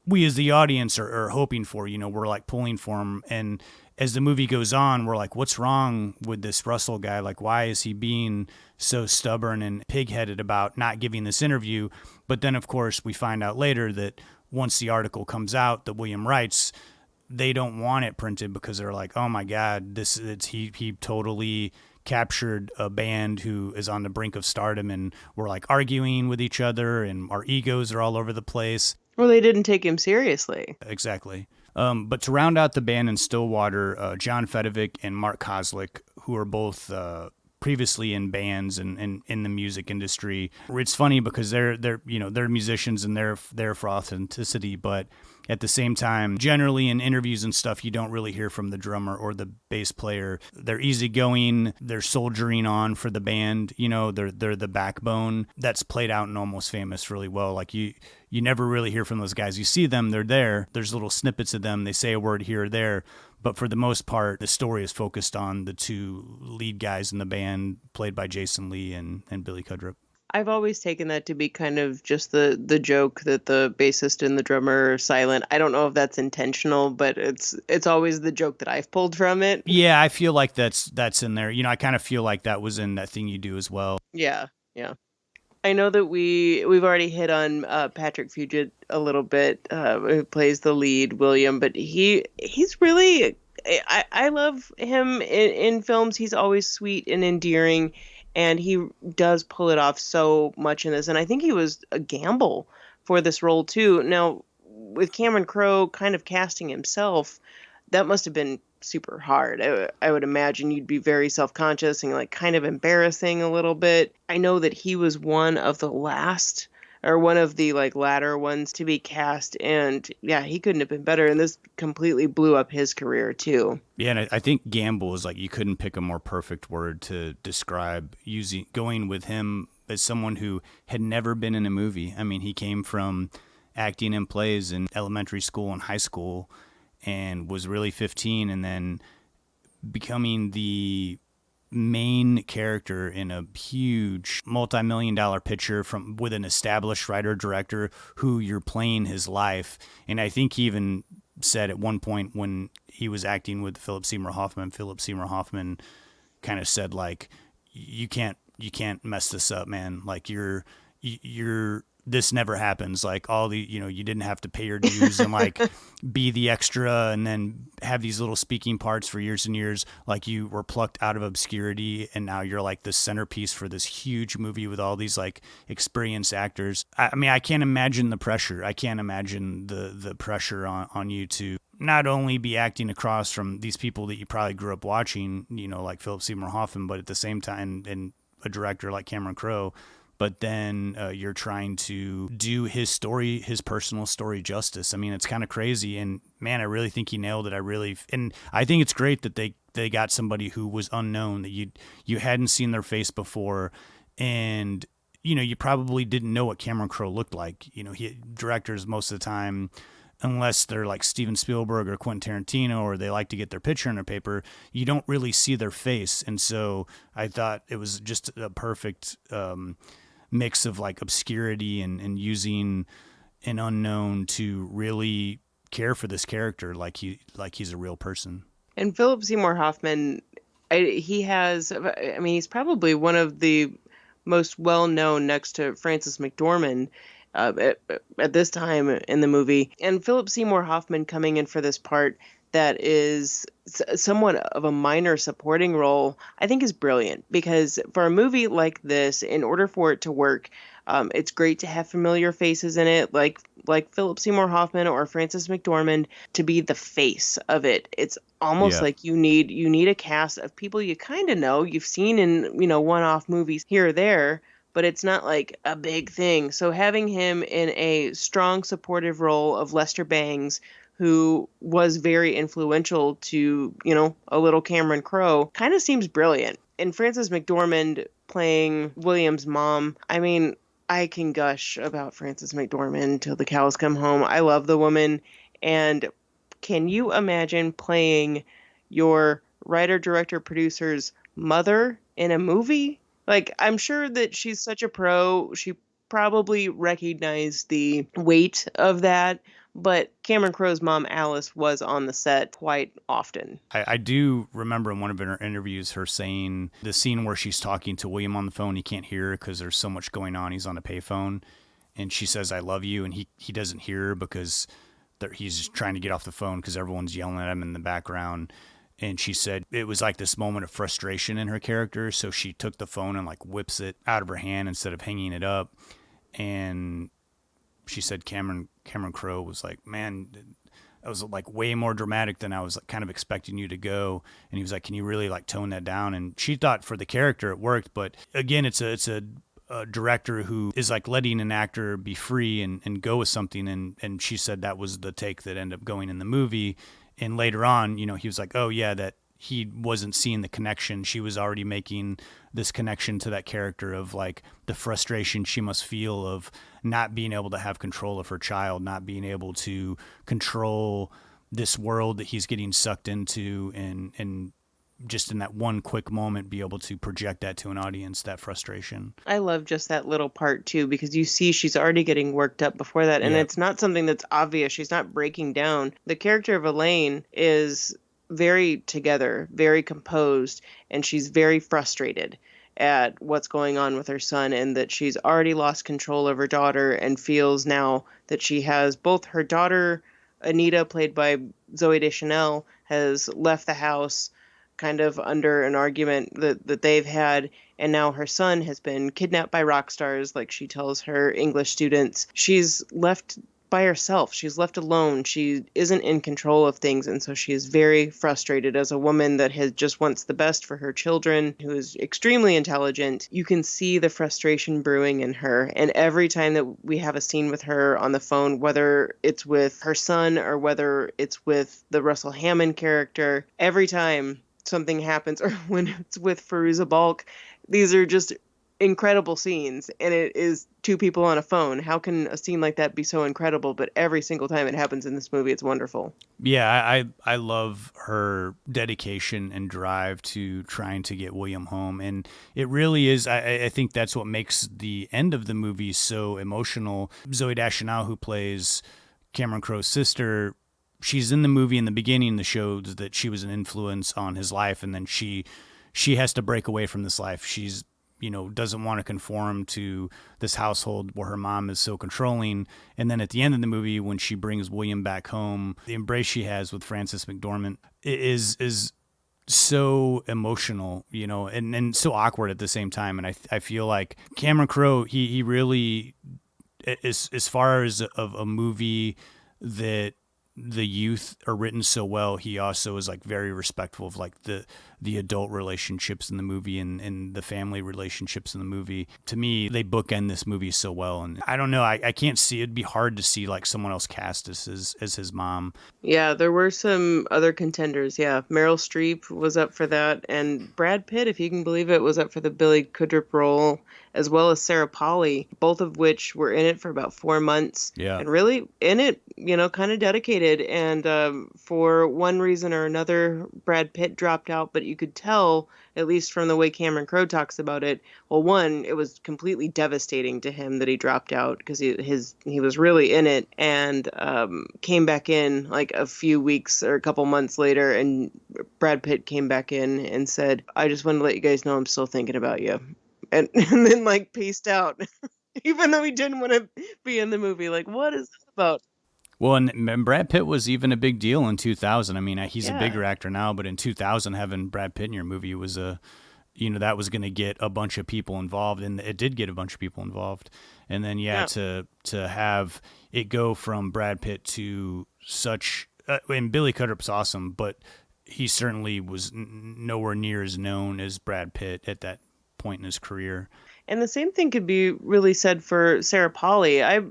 we as the audience are hoping for. You know, we're like pulling for him, and as the movie goes on, we're like, what's wrong with this Russell guy? Like, why is he being so stubborn and pig-headed about not giving this interview? But then, of course, we find out later that once the article comes out that William writes, they don't want it printed because they're like, oh my God, he totally captured a band who is on the brink of stardom, and we're like arguing with each other and our egos are all over the place. Well, they didn't take him seriously. Exactly. But to round out the band in Stillwater, John Fedovic and Mark Kozlik, who are both previously in bands and in the music industry. It's funny because they're musicians and they're there for authenticity, but at the same time, generally in interviews and stuff, you don't really hear from the drummer or the bass player. They're easygoing. They're soldiering on for the band. You know, they're the backbone. That's played out in Almost Famous really well. Like you never really hear from those guys. You see them, they're there. There's little snippets of them. They say a word here or there. But for the most part, the story is focused on the two lead guys in the band, played by Jason Lee and Billy Crudup. I've always taken that to be kind of just the joke that the bassist and the drummer are silent. I don't know if that's intentional, but it's always the joke that I've pulled from it. Yeah, I feel like that's in there. You know, I kind of feel like that was in That Thing You Do as well. Yeah. I know that we've already hit on Patrick Fugit a little bit, who plays the lead, William, but he's really, I love him in films. He's always sweet and endearing. And he does pull it off so much in this. And I think he was a gamble for this role, too. Now, with Cameron Crowe kind of casting himself, that must have been super hard. I would imagine you'd be very self-conscious and like kind of embarrassing a little bit. I know that he was one of the latter ones to be cast, and yeah, he couldn't have been better, and this completely blew up his career too. Yeah, and I think gamble is like, you couldn't pick a more perfect word to describe going with him as someone who had never been in a movie. I mean, he came from acting in plays in elementary school and high school and was really 15, and then becoming the main character in a huge multi-million-dollar picture with an established writer-director who you're playing his life. And I think he even said at one point when he was acting with Philip Seymour Hoffman kind of said, like, you can't mess this up, man. Like, you're this never happens. Like, all the, you didn't have to pay your dues and like be the extra and then have these little speaking parts for years and years. Like, you were plucked out of obscurity and now you're like the centerpiece for this huge movie with all these like experienced actors. I mean, I can't imagine the pressure. I can't imagine the pressure on you to not only be acting across from these people that you probably grew up watching, like Philip Seymour Hoffman, but at the same time, and a director like Cameron Crowe, but then you're trying to do his personal story justice. I mean, it's kind of crazy. And man, I really think he nailed it. And I think it's great that they got somebody who was unknown, that you hadn't seen their face before. And you probably didn't know what Cameron Crowe looked like. Directors most of the time, unless they're like Steven Spielberg or Quentin Tarantino, or they like to get their picture in their paper, you don't really see their face. And so I thought it was just a perfect mix of like obscurity and using an unknown to really care for this character like he's a real person. And Philip Seymour Hoffman, he's probably one of the most well-known next to Frances McDormand at this time in the movie. And Philip Seymour Hoffman coming in for this part that is somewhat of a minor supporting role, I think is brilliant, because for a movie like this, in order for it to work, it's great to have familiar faces in it, like Philip Seymour Hoffman or Frances McDormand, to be the face of it. It's almost like you need a cast of people you kind of know, you've seen in one-off movies here or there, but it's not like a big thing. So having him in a strong supportive role of Lester Bangs, who was very influential to, a little Cameron Crowe, kind of seems brilliant. And Frances McDormand playing William's mom, I mean, I can gush about Frances McDormand till the cows come home. I love the woman. And can you imagine playing your writer, director, producer's mother in a movie? Like, I'm sure that she's such a pro. She probably recognized the weight of that. But Cameron Crowe's mom, Alice, was on the set quite often. I do remember in one of her interviews her saying the scene where she's talking to William on the phone, he can't hear her because there's so much going on. He's on a payphone. And she says, "I love you." And he doesn't hear her because he's trying to get off the phone because everyone's yelling at him in the background. And she said it was like this moment of frustration in her character. So she took the phone and like whips it out of her hand instead of hanging it up. And she said Cameron Crowe was like, "Man, that was like way more dramatic than I was like, kind of expecting you to go." And he was like, "Can you really like tone that down?" And she thought for the character it worked, but again, it's a director who is like letting an actor be free and go with something. And she said that was the take that ended up going in the movie. And later on, he was like, "Oh yeah, that he wasn't seeing the connection." She was already making this connection to that character of like the frustration she must feel of not being able to have control of her child, not being able to control this world that he's getting sucked into, and just in that one quick moment be able to project that to an audience, that frustration. I love just that little part too, because you see she's already getting worked up before that, and It's not something that's obvious. She's not breaking down. The character of Elaine is very together, very composed, and she's very frustrated at what's going on with her son, and that she's already lost control of her daughter and feels now that she has both her daughter, Anita, played by Zooey Deschanel, has left the house kind of under an argument that they've had, and now her son has been kidnapped by rock stars, like she tells her English students. She's left by herself. She's left alone. She isn't in control of things, and so she is very frustrated as a woman that has just wants the best for her children, who is extremely intelligent. You can see the frustration brewing in her, and every time that we have a scene with her on the phone, whether it's with her son or whether it's with the Russell Hammond character, every time something happens, or when it's with Fairuza Balk, these are just incredible scenes, and it is two people on a phone. How can a scene like that be so incredible? But every single time it happens in this movie, it's wonderful. Yeah, I love her dedication and drive to trying to get William home, and it really is. I think that's what makes the end of the movie so emotional. Zooey Deschanel, who plays Cameron Crowe's sister, she's in the movie in the beginning that shows that she was an influence on his life, and then she has to break away from this life. She's doesn't want to conform to this household where her mom is so controlling. And then at the end of the movie, when she brings William back home, the embrace she has with Frances McDormand is so emotional, and so awkward at the same time. And I feel like Cameron Crowe, he really, as far as of a movie that the youth are written so well, he also is like very respectful of like the the adult relationships in the movie and the family relationships in the movie. To me, they bookend this movie so well. And I don't know, I can't see, it'd be hard to see like someone else cast as his mom. Yeah, there were some other contenders. Yeah, Meryl Streep was up for that, and Brad Pitt, if you can believe it, was up for the Billy Crudup role, as well as Sarah Polley, both of which were in it for about 4 months. Yeah. And really in it, kind of dedicated. And for one reason or another, Brad Pitt dropped out, but you could tell, at least from the way Cameron Crowe talks about it, well, one, it was completely devastating to him that he dropped out because he was really in it, and came back in like a few weeks or a couple months later, and Brad Pitt came back in and said, "I just want to let you guys know I'm still thinking about you," and then like peaced out, even though he didn't want to be in the movie. Like, what is that about? Well, and Brad Pitt was even a big deal in 2000. I mean, he's a Yeah. bigger actor now, but in 2000, having Brad Pitt in your movie was that was going to get a bunch of people involved, and it did get a bunch of people involved. And then, to have it go from Brad Pitt to such, and Billy Crudup's awesome, but he certainly was nowhere near as known as Brad Pitt at that point in his career. And the same thing could be really said for Sarah Polley. I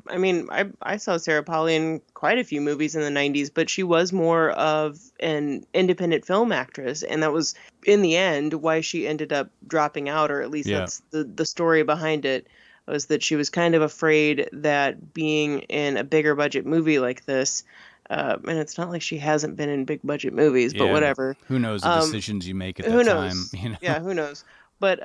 saw Sarah Polley in quite a few movies in the 90s, but she was more of an independent film actress. And that was, in the end, why she ended up dropping out, or at least that's the story behind it, was that she was kind of afraid that being in a bigger budget movie like this, and it's not like she hasn't been in big budget movies, but whatever. Who knows the decisions you make at that Who time? knows? Yeah, who knows? But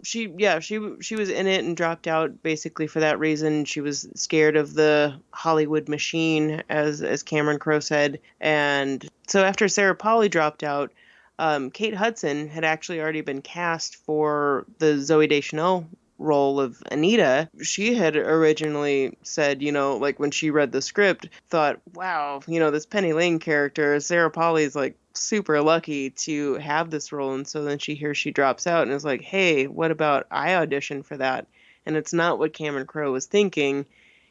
she was in it and dropped out basically for that reason. She was scared of the Hollywood machine, as Cameron Crowe said. And so after Sarah Polley dropped out, Kate Hudson had actually already been cast for the Zooey Deschanel role of Anita. She had originally said, like when she read the script, thought, wow, this Penny Lane character, Sarah Polley's like super lucky to have this role. And so then she drops out and is like, hey, what about I audition for that? And it's not what Cameron Crowe was thinking.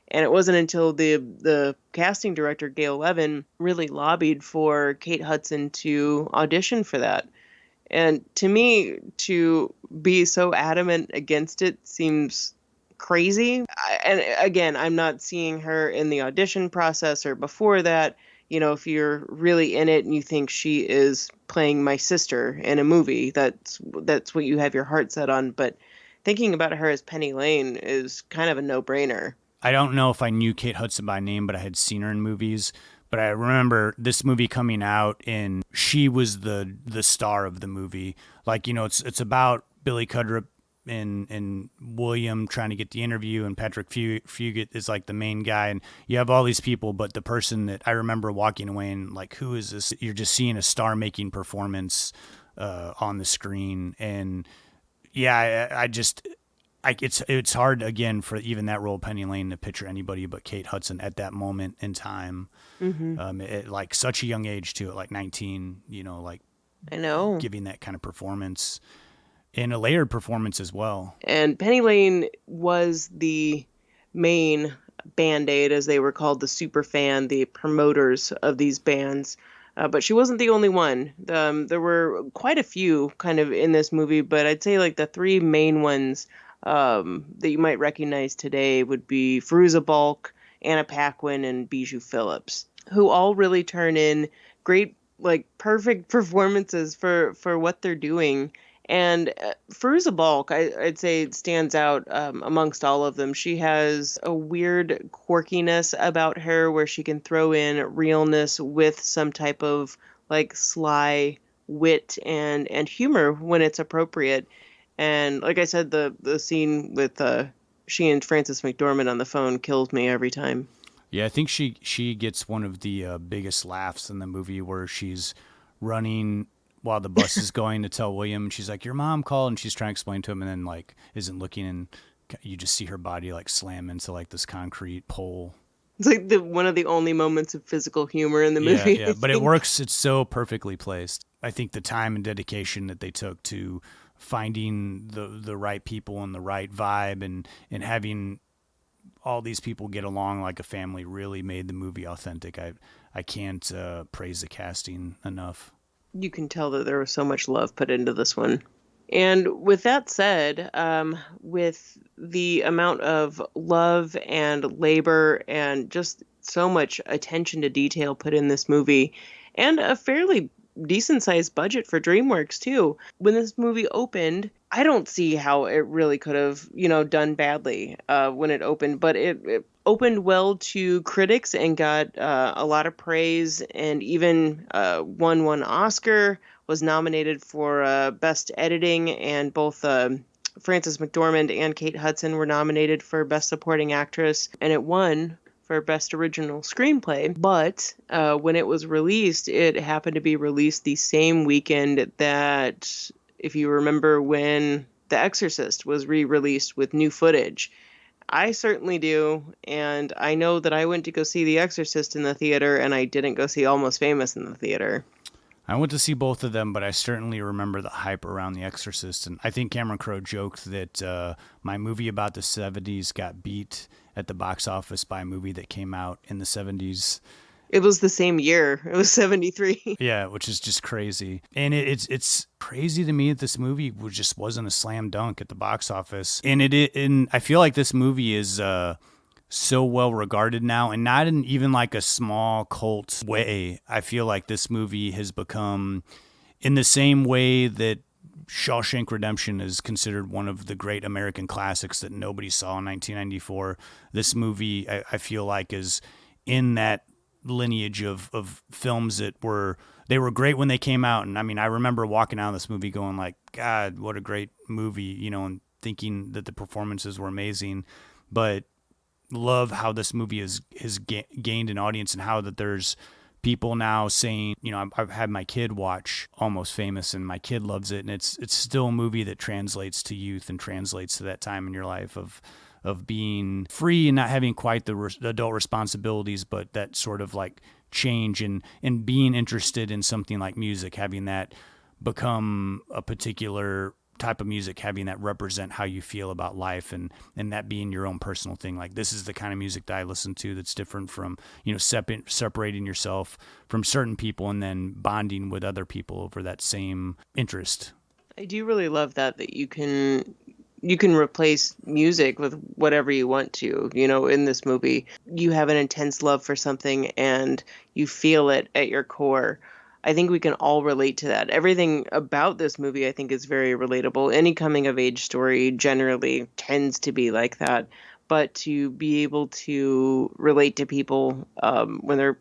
And it wasn't until the casting director, Gail Levin, really lobbied for Kate Hudson to audition for that. And to me, to be so adamant against it seems crazy. And again, I'm not seeing her in the audition process or before that. If you're really in it and you think she is playing my sister in a movie, that's what you have your heart set on. But thinking about her as Penny Lane is kind of a no-brainer. I don't know if I knew Kate Hudson by name, but I had seen her in movies. But I remember this movie coming out, and she was the star of the movie. Like, it's about Billy Crudup and William trying to get the interview, and Patrick Fugit is like the main guy, and you have all these people, but the person that I remember walking away and like, who is this? You're just seeing a star-making performance on the screen, and it's hard again for even that role, Penny Lane, to picture anybody but Kate Hudson at that moment in time. Mm-hmm. At like such a young age too, at like 19, I know, giving that kind of performance. And a layered performance as well. And Penny Lane was the main Band-Aid, as they were called, the super fan, the promoters of these bands. But she wasn't the only one. There were quite a few kind of in this movie, but I'd say like the three main ones that you might recognize today would be Fairuza Balk, Anna Paquin, and Bijou Phillips, who all really turn in great, like perfect performances for what they're doing. And Fairuza Balk, I'd say, stands out amongst all of them. She has a weird quirkiness about her where she can throw in realness with some type of like sly wit and humor when it's appropriate. And like I said, the scene with she and Frances McDormand on the phone kills me every time. Yeah, I think she gets one of the biggest laughs in the movie where she's running while the bus is going to tell William, and she's like, your mom called, and she's trying to explain to him, and then like isn't looking, and you just see her body like slam into like this concrete pole. It's like one of the only moments of physical humor in the movie. Yeah, but it works. It's so perfectly placed. I think the time and dedication that they took to finding the right people and the right vibe and having all these people get along like a family really made the movie authentic. I can't praise the casting enough. You can tell that there was so much love put into this one. And with that said, with the amount of love and labor and just so much attention to detail put in this movie, and a fairly decent sized budget for DreamWorks too. When this movie opened, I don't see how it really could have, done badly when it opened, but it opened well to critics and got a lot of praise, and even won one Oscar, was nominated for Best Editing, and both Frances McDormand and Kate Hudson were nominated for Best Supporting Actress, and it won for Best Original Screenplay. But when it was released, it happened to be released the same weekend that, if you remember, when The Exorcist was re-released with new footage. I certainly do, and I know that I went to go see The Exorcist in the theater, and I didn't go see Almost Famous in the theater. I went to see both of them, but I certainly remember the hype around The Exorcist. And I think Cameron Crowe joked that my movie about the 70s got beat at the box office by a movie that came out in the 70s. It was the same year. It was 73. Yeah, which is just crazy. And it's crazy to me that this movie just wasn't a slam dunk at the box office. And I feel like this movie is so well regarded now, and not in even like a small cult way. I feel like this movie has become, in the same way that Shawshank Redemption is considered one of the great American classics that nobody saw in 1994. This movie, I feel like, is in that lineage of films that were great when they came out. And I mean, I remember walking out of this movie going like, God, what a great movie, and thinking that the performances were amazing. But love how this movie has gained an audience, and how that there's people now saying, I've had my kid watch Almost Famous, and my kid loves it, and it's still a movie that translates to youth and translates to that time in your life of being free and not having quite the adult responsibilities, but that sort of like change and being interested in something like music, having that become a particular type of music, having that represent how you feel about life, and that being your own personal thing. Like, this is the kind of music that I listen to that's different from, separating yourself from certain people and then bonding with other people over that same interest. I do really love that you can replace music with whatever you want to. In this movie, you have an intense love for something and you feel it at your core. I think we can all relate to that. Everything about this movie, I think, is very relatable. Any coming of age story generally tends to be like that. But to be able to relate to people when they're,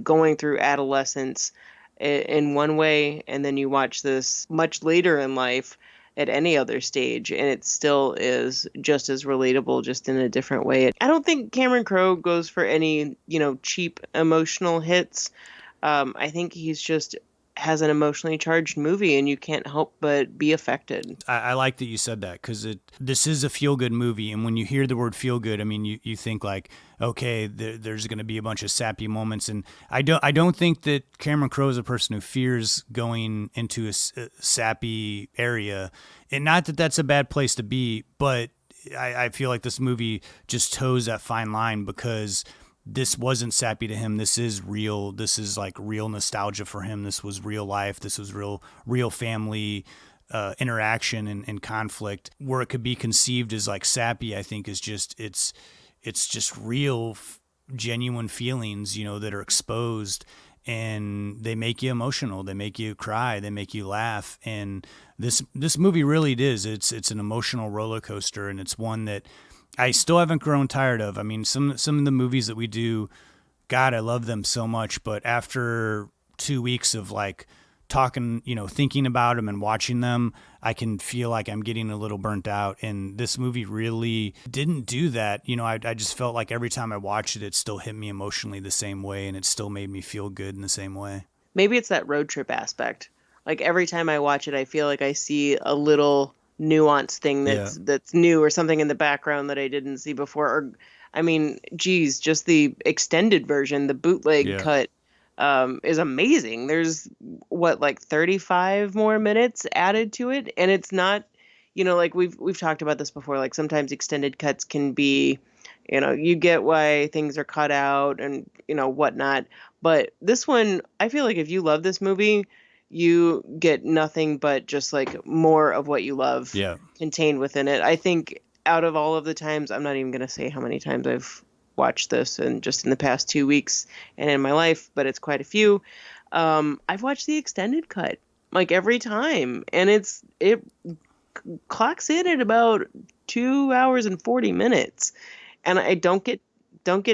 going through adolescence in one way, and then you watch this much later in life at any other stage, and it still is just as relatable, just in a different way. I don't think Cameron Crowe goes for any, cheap emotional hits. I think he's just has an emotionally charged movie, and you can't help but be affected. I like that you said that, because this is a feel-good movie, and when you hear the word feel-good, I mean, you think like, okay, there's going to be a bunch of sappy moments, and I don't think that Cameron Crowe is a person who fears going into a sappy area, and not that that's a bad place to be, but I feel like this movie just toes that fine line, because this wasn't sappy to him. This is real. This is like real nostalgia for him. This was real life. This was real family interaction and conflict. Where it could be conceived as like sappy, I think, is just it's just real, genuine feelings, that are exposed, and they make you emotional. They make you cry. They make you laugh. And this movie really is. It's an emotional roller coaster, and it's one that I still haven't grown tired of. I mean, some of the movies that we do, God, I love them so much. But after 2 weeks of like talking, thinking about them and watching them, I can feel like I'm getting a little burnt out. And this movie really didn't do that. I just felt like every time I watched it, it still hit me emotionally the same way, and it still made me feel good in the same way. Maybe it's that road trip aspect. Like, every time I watch it, I feel like I see a little nuanced thing that's new, or something in the background that I didn't see before. Or, I mean, geez, just the extended version, the bootleg cut, is amazing. There's like 35 more minutes added to it, and it's not, like we've talked about this before. Like, sometimes extended cuts can be, you get why things are cut out and whatnot. But this one, I feel like if you love this movie, you get nothing but just like more of what you love contained within it. I think out of all of the times, I'm not even going to say how many times I've watched this and just in the past 2 weeks and in my life, but it's quite a few. I've watched the extended cut like every time, and it clocks in at about 2 hours and 40 minutes, and I don't get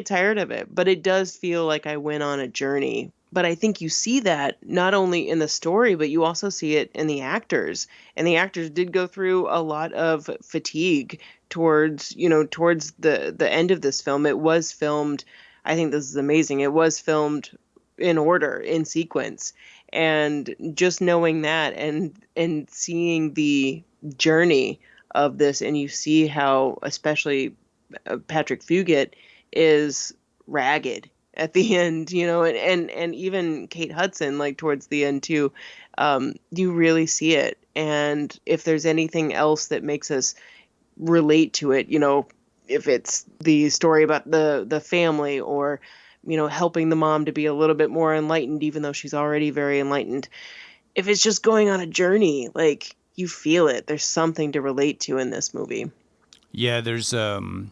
tired of it, but it does feel like I went on a journey. But I think you see that not only in the story, but you also see it in the actors. And the actors did go through a lot of fatigue towards the end of this film. It was filmed, I think this is amazing. It was filmed in order, in sequence. And just knowing that and seeing the journey of this, and you see how especially Patrick Fugit is ragged at the end, and even Kate Hudson, like towards the end too, you really see it. And if there's anything else that makes us relate to it, if it's the story about the family, or helping the mom to be a little bit more enlightened, even though she's already very enlightened, if it's just going on a journey, like you feel it, there's something to relate to in this movie. Yeah, there's the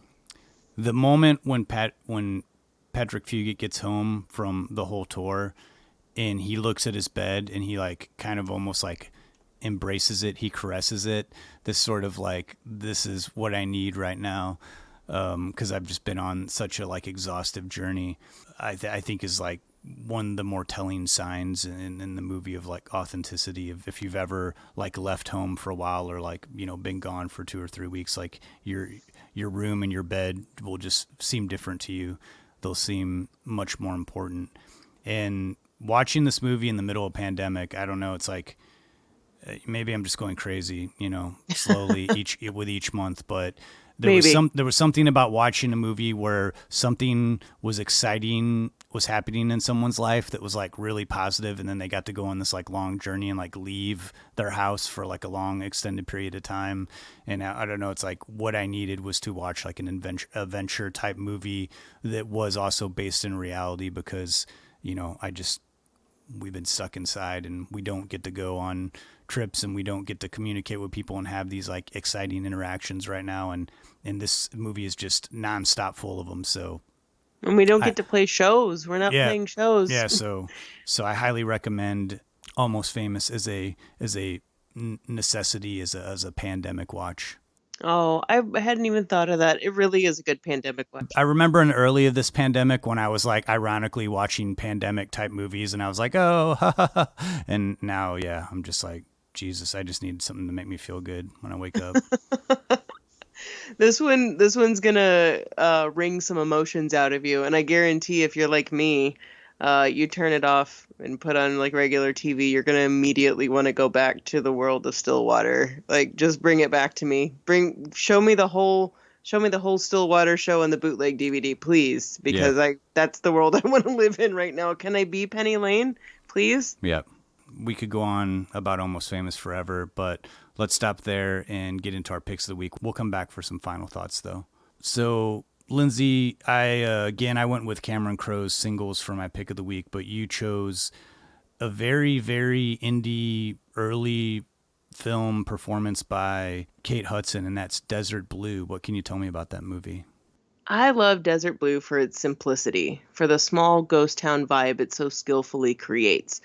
moment when Patrick Fugit gets home from the whole tour and he looks at his bed and he like kind of almost like embraces it, he caresses it, this sort of like, this is what I need right now, because I've just been on such a like exhaustive journey. I think is like one of the more telling signs in the movie of like authenticity. Of if you've ever like left home for a while, or like been gone for 2 or 3 weeks, like your room and your bed will just seem different to you. They'll seem much more important. And watching this movie in the middle of a pandemic, I don't know, it's like maybe I'm just going crazy, slowly with each month, but there was something about watching a movie where something was exciting was happening in someone's life that was like really positive, and then they got to go on this like long journey and like leave their house for like a long extended period of time. And I don't know, it's like what I needed was to watch like an adventure type movie that was also based in reality, because we've been stuck inside and we don't get to go on trips and we don't get to communicate with people and have these like exciting interactions right now. And this movie is just nonstop full of them. So, and we don't get to play shows. We're not playing shows. Yeah. So I highly recommend Almost Famous as a necessity, as a pandemic watch. Oh, I hadn't even thought of that. It really is a good pandemic watch. I remember in early of this pandemic when I was like ironically watching pandemic type movies and I was like, oh, ha, ha, ha. And now, yeah, I'm just like, Jesus, I just need something to make me feel good when I wake up. This one's gonna wring some emotions out of you, and I guarantee if you're like me, you turn it off and put on like regular TV, you're gonna immediately want to go back to the world of Stillwater. Like, just bring it back to me. Show me the whole Stillwater show on the bootleg DVD, please, because that's the world I want to live in right now. Can I be Penny Lane, please? Yeah. We could go on about Almost Famous forever, but let's stop there and get into our picks of the week. We'll come back for some final thoughts, though. So, Lindsay, I went with Cameron Crowe's Singles for my pick of the week, but you chose a very, very indie early film performance by Kate Hudson, and that's Desert Blue. What can you tell me about that movie? I love Desert Blue for its simplicity, for the small ghost town vibe it so skillfully creates,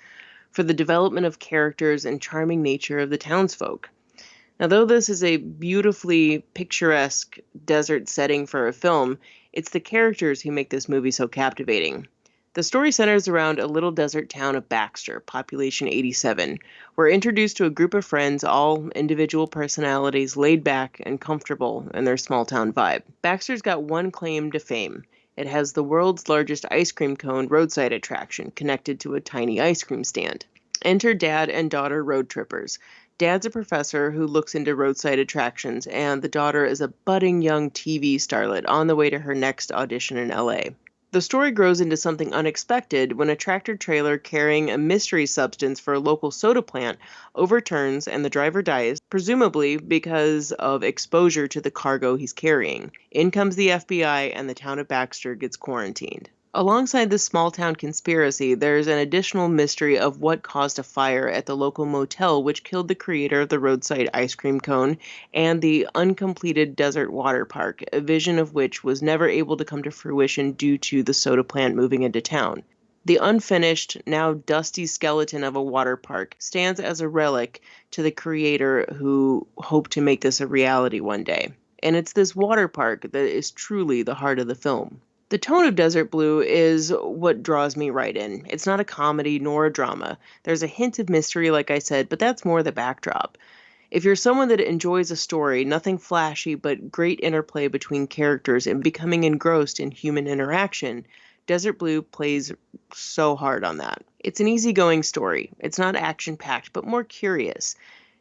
for the development of characters and charming nature of the townsfolk. Now, though this is a beautifully picturesque desert setting for a film, it's the characters who make this movie so captivating. The story centers around a little desert town of Baxter, population 87. We're introduced to a group of friends, all individual personalities, laid back and comfortable in their small town vibe. Baxter's got one claim to fame. It has the world's largest ice cream cone roadside attraction connected to a tiny ice cream stand. Enter dad and daughter road trippers. Dad's a professor who looks into roadside attractions, and the daughter is a budding young TV starlet on the way to her next audition in LA. The story grows into something unexpected when a tractor trailer carrying a mystery substance for a local soda plant overturns and the driver dies, presumably because of exposure to the cargo he's carrying. In comes the FBI and the town of Baxter gets quarantined. Alongside this small town conspiracy, there's an additional mystery of what caused a fire at the local motel which killed the creator of the roadside ice cream cone and the uncompleted desert water park, a vision of which was never able to come to fruition due to the soda plant moving into town. The unfinished, now dusty skeleton of a water park stands as a relic to the creator who hoped to make this a reality one day. And it's this water park that is truly the heart of the film. The tone of Desert Blue is what draws me right in. It's not a comedy nor a drama. There's a hint of mystery, like I said, but that's more the backdrop. If you're someone that enjoys a story, nothing flashy, but great interplay between characters and becoming engrossed in human interaction, Desert Blue plays so hard on that. It's an easygoing story. It's not action-packed, but more curious.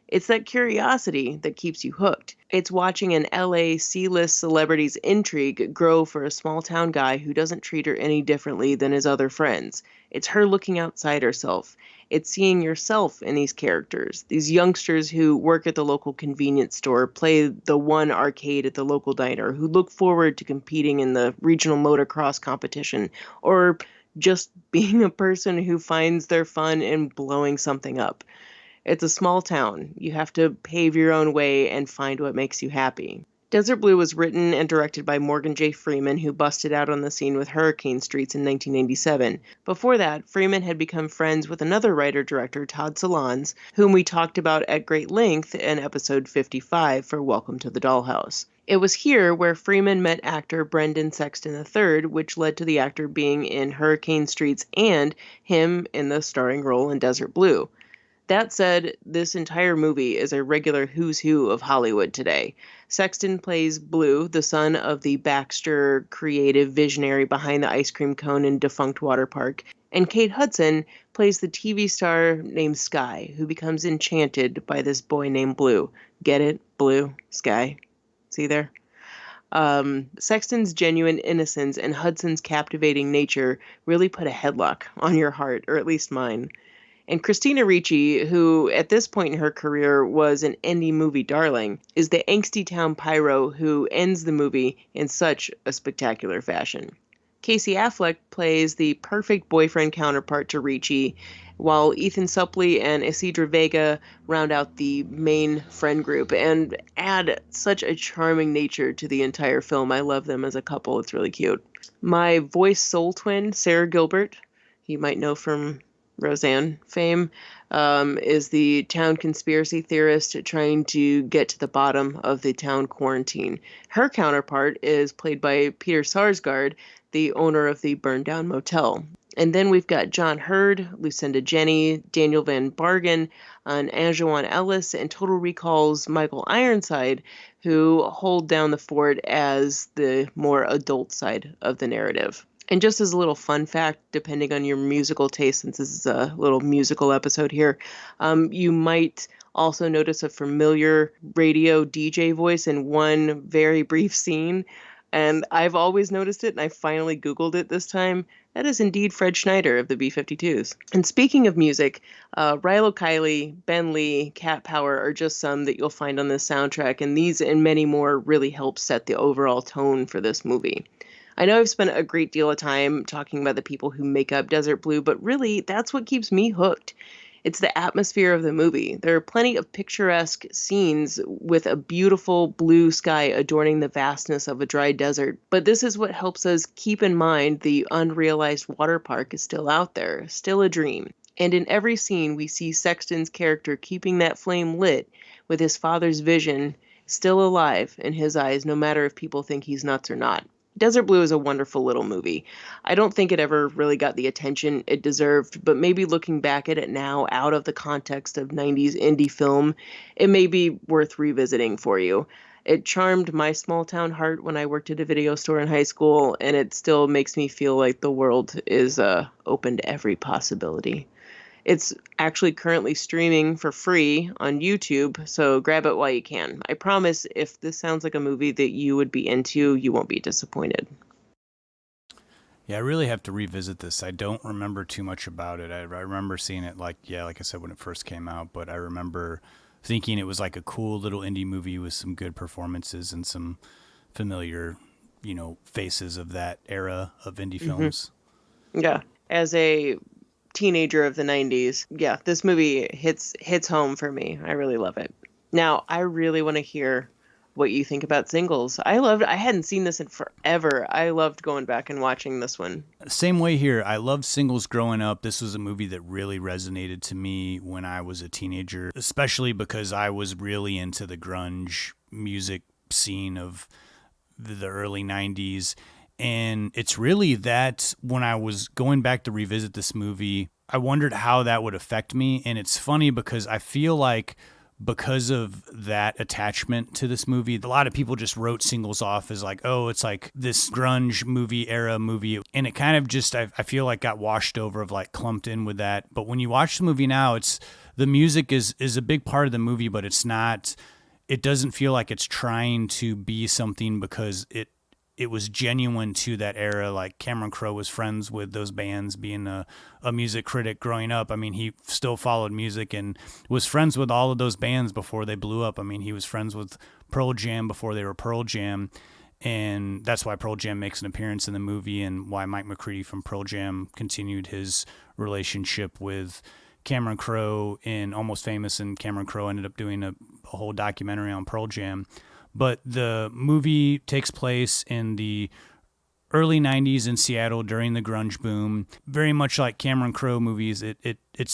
It's that curiosity that keeps you hooked. It's watching an LA C-list celebrity's intrigue grow for a small-town guy who doesn't treat her any differently than his other friends. It's her looking outside herself. It's seeing yourself in these characters. These youngsters who work at the local convenience store, play the one arcade at the local diner, who look forward to competing in the regional motocross competition, or just being a person who finds their fun in blowing something up. It's a small town. You have to pave your own way and find what makes you happy. Desert Blue was written and directed by Morgan J. Freeman, who busted out on the scene with Hurricane Streets in 1997. Before that, Freeman had become friends with another writer-director, Todd Solondz, whom we talked about at great length in episode 55 for Welcome to the Dollhouse. It was here where Freeman met actor Brendan Sexton III, which led to the actor being in Hurricane Streets and him in the starring role in Desert Blue. That said, this entire movie is a regular who's who of Hollywood today. Sexton plays Blue, the son of the Baxter creative visionary behind the ice cream cone and defunct water park, and Kate Hudson plays the TV star named Sky, who becomes enchanted by this boy named Blue. Get it? Blue, Sky. See there? Sexton's genuine innocence and Hudson's captivating nature really put a headlock on your heart, or at least mine. And Christina Ricci, who at this point in her career was an indie movie darling, is the angsty town pyro who ends the movie in such a spectacular fashion. Casey Affleck plays the perfect boyfriend counterpart to Ricci, while Ethan Suplee and Isidra Vega round out the main friend group and add such a charming nature to the entire film. I love them as a couple. It's really cute. My voice soul twin, Sarah Gilbert, you might know from Roseanne fame, is the town conspiracy theorist trying to get to the bottom of the town quarantine. Her counterpart is played by Peter Sarsgaard, the owner of the burned down motel. And then we've got John Hurd, Lucinda Jenny, Daniel Van Bargen, and Anjouan Ellis, and Total Recall's Michael Ironside, who hold down the fort as the more adult side of the narrative. And just as a little fun fact, depending on your musical taste, since this is a little musical episode here, you might also notice a familiar radio DJ voice in one very brief scene. And I've always noticed it, and I finally Googled it this time. That is indeed Fred Schneider of the B-52s. And speaking of music, Rilo Kiley, Ben Lee, Cat Power are just some that you'll find on this soundtrack, and these and many more really help set the overall tone for this movie. I know I've spent a great deal of time talking about the people who make up Desert Blue, but really, that's what keeps me hooked. It's the atmosphere of the movie. There are plenty of picturesque scenes with a beautiful blue sky adorning the vastness of a dry desert, but this is what helps us keep in mind the unrealized water park is still out there, still a dream. And in every scene, we see Sexton's character keeping that flame lit with his father's vision still alive in his eyes, no matter if people think he's nuts or not. Desert Blue is a wonderful little movie. I don't think it ever really got the attention it deserved, but maybe looking back at it now out of the context of 90s indie film, it may be worth revisiting for you. It charmed my small town heart when I worked at a video store in high school, and it still makes me feel like the world is open to every possibility. It's actually currently streaming for free on YouTube, so grab it while you can. I promise if this sounds like a movie that you would be into, you won't be disappointed. Yeah, I really have to revisit this. I don't remember too much about it. I remember seeing it like I said, when it first came out, but I remember thinking it was like a cool little indie movie with some good performances and some familiar, faces of that era of indie films. Yeah. As a teenager of the 90s, yeah, this movie hits home for me. I really love it. Now, I really want to hear what you think about Singles. I hadn't seen this in forever. I loved going back and watching this one. Same way here. I loved Singles growing up. This was a movie that really resonated to me when I was a teenager, especially because I was really into the grunge music scene of the early 90s. And it's really that when I was going back to revisit this movie, I wondered how that would affect me. And it's funny because I feel like because of that attachment to this movie, a lot of people just wrote Singles off as like, oh, it's like this grunge movie era movie. And it kind of just, I feel like got washed over, of like clumped in with that. But when you watch the movie now, the music is a big part of the movie, but it doesn't feel like it's trying to be something, because it was genuine to that era. Like Cameron Crowe was friends with those bands, being a music critic growing up. I mean, he still followed music and was friends with all of those bands before they blew up. I mean, he was friends with Pearl Jam before they were Pearl Jam. And that's why Pearl Jam makes an appearance in the movie, and why Mike McCready from Pearl Jam continued his relationship with Cameron Crowe in Almost Famous, and Cameron Crowe ended up doing a whole documentary on Pearl Jam. But the movie takes place in the early 90s in Seattle during the grunge boom. Very much like Cameron Crowe movies, it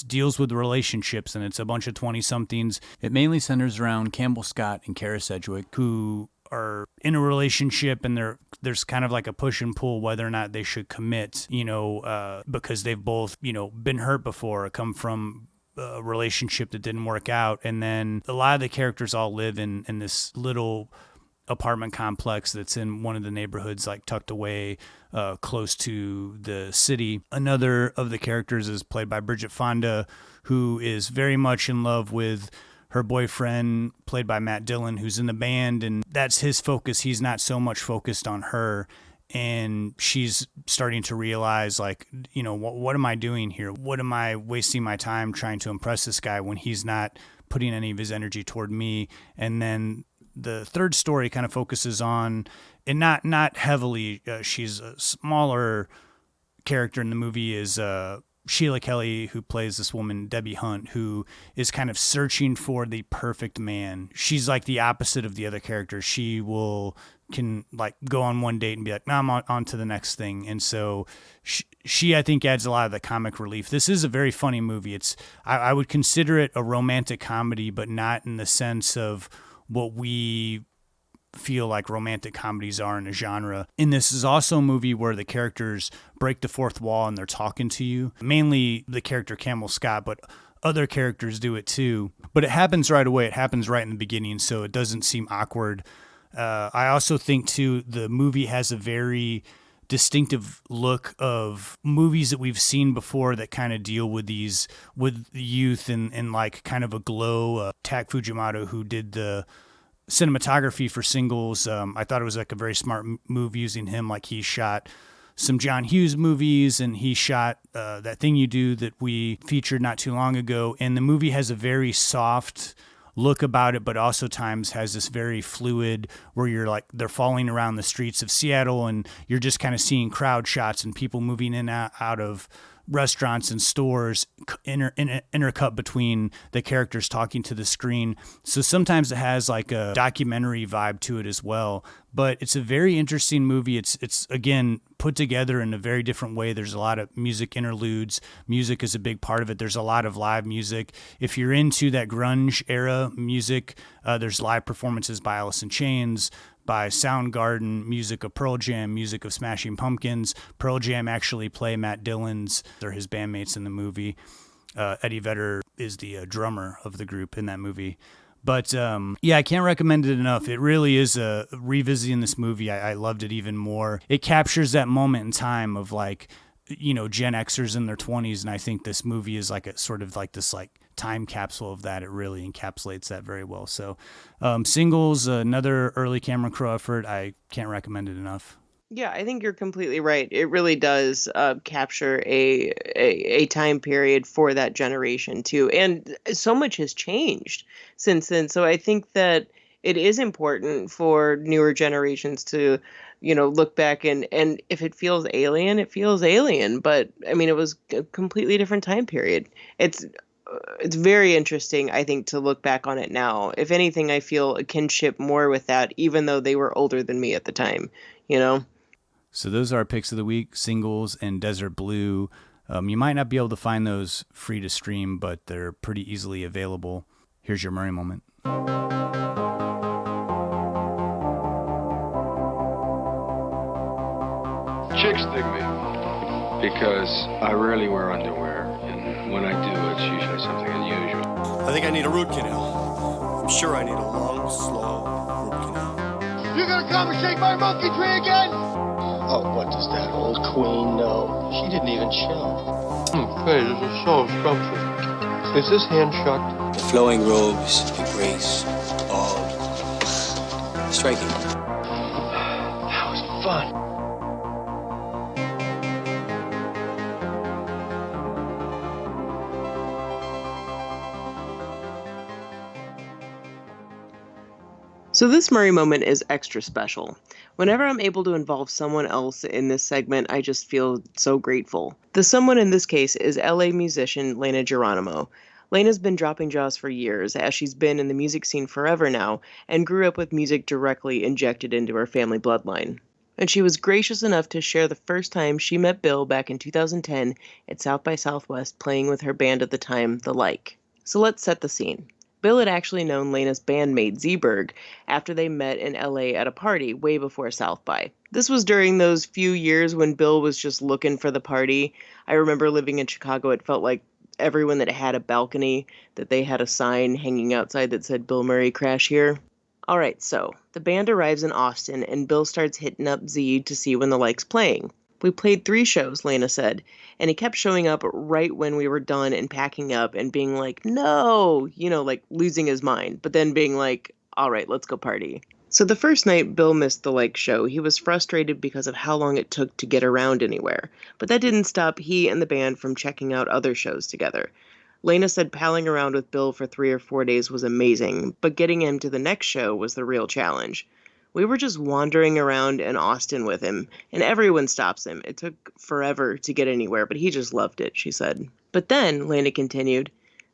deals with relationships, and it's a bunch of 20-somethings. It mainly centers around Campbell Scott and Kara Sedgwick, who are in a relationship, and there's kind of like a push and pull whether or not they should commit, because they've both, been hurt before, come from a relationship that didn't work out. And then a lot of the characters all live in this little apartment complex that's in one of the neighborhoods, like tucked away close to the city. Another of the characters is played by Bridget Fonda, who is very much in love with her boyfriend, played by Matt Dillon, who's in the band, and that's his focus. He's not so much focused on her. And she's starting to realize, like, what am I doing here? What am I wasting my time trying to impress this guy when he's not putting any of his energy toward me? And then the third story kind of focuses on, and not heavily, she's a smaller character in the movie, is Sheila Kelly, who plays this woman, Debbie Hunt, who is kind of searching for the perfect man. She's like the opposite of the other characters. She can like go on one date and be like, no, I'm on to the next thing. And so she I think adds a lot of the comic relief. This is a very funny movie. I would consider it a romantic comedy, but not in the sense of what we feel like romantic comedies are in a genre. And this is also a movie where the characters break the fourth wall and they're talking to you. Mainly the character Campbell Scott, but other characters do it too. But it happens right away. It happens right in the beginning, so it doesn't seem awkward. I also think too, the movie has a very distinctive look of movies that we've seen before that kind of deal with youth and like kind of a glow. Tak Fujimoto, who did the cinematography for Singles, I thought it was like a very smart move using him. Like, he shot some John Hughes movies, and he shot That Thing You Do that we featured not too long ago. And the movie has a very soft look about it, but also times has this very fluid where you're like, they're falling around the streets of Seattle and you're just kind of seeing crowd shots and people moving in and out of restaurants and stores, intercut between the characters talking to the screen. So sometimes it has like a documentary vibe to it as well. But it's a very interesting movie. It's again put together in a very different way. There's a lot of music interludes. Music is a big part of it. There's a lot of live music. If you're into that grunge era music, there's live performances by Alice in Chains, by Soundgarden, music of Pearl Jam, music of Smashing Pumpkins. Pearl Jam actually play Matt Dillon's. They're his bandmates in the movie. Eddie Vedder is the drummer of the group in that movie. But I can't recommend it enough. It really is revisiting this movie. I loved it even more. It captures that moment in time of like, Gen Xers in their 20s. And I think this movie is like a sort of like this like time capsule of that. It really encapsulates that very well. So Singles, another early Cameron Crowe effort. I can't recommend it enough. Yeah, I think you're completely right. It really does capture a time period for that generation too. And so much has changed since then. So I think that it is important for newer generations to, look back and if it feels alien, it feels alien. But I mean, it was a completely different time period. It's very interesting, I think, to look back on it now. If anything, I feel a kinship more with that, even though they were older than me at the time, So those are our picks of the week, Singles and Desert Blue. You might not be able to find those free to stream, but they're pretty easily available. Here's your Murray moment. Chicks dig me because I rarely wear underwear, and when I do, it's usually something unusual. I think I need a root canal. I'm sure I need a long, slow root canal. You gonna come and shake my monkey tree again? Oh, what does that old queen know? She didn't even show. Hey, this is so scrumptious. Is this hand-shucked? The flowing robes, the grace, all striking. That was fun. So this Murray moment is extra special. Whenever I'm able to involve someone else in this segment, I just feel so grateful. The someone in this case is LA musician Lena Geronimo. Lena's been dropping jaws for years, as she's been in the music scene forever now, and grew up with music directly injected into her family bloodline. And she was gracious enough to share the first time she met Bill back in 2010 at South by Southwest, playing with her band at the time, The Like. So let's set the scene. Bill had actually known Lena's bandmate Zeeberg after they met in LA at a party way before South by. This was during those few years when Bill was just looking for the party. I remember living in Chicago, it felt like everyone that had a balcony, that they had a sign hanging outside that said Bill Murray Crash Here. Alright, so the band arrives in Austin and Bill starts hitting up Z to see when The Like's playing. We played 3 shows, Lena said, and he kept showing up right when we were done and packing up and being like, no, like losing his mind, but then being like, all right, let's go party. So the first night Bill missed the Like show, he was frustrated because of how long it took to get around anywhere, but that didn't stop he and the band from checking out other shows together. Lena said palling around with Bill for 3 or 4 days was amazing, but getting him to the next show was the real challenge. We were just wandering around in Austin with him, and everyone stops him. It took forever to get anywhere, but he just loved it, she said. But then, Lena continued,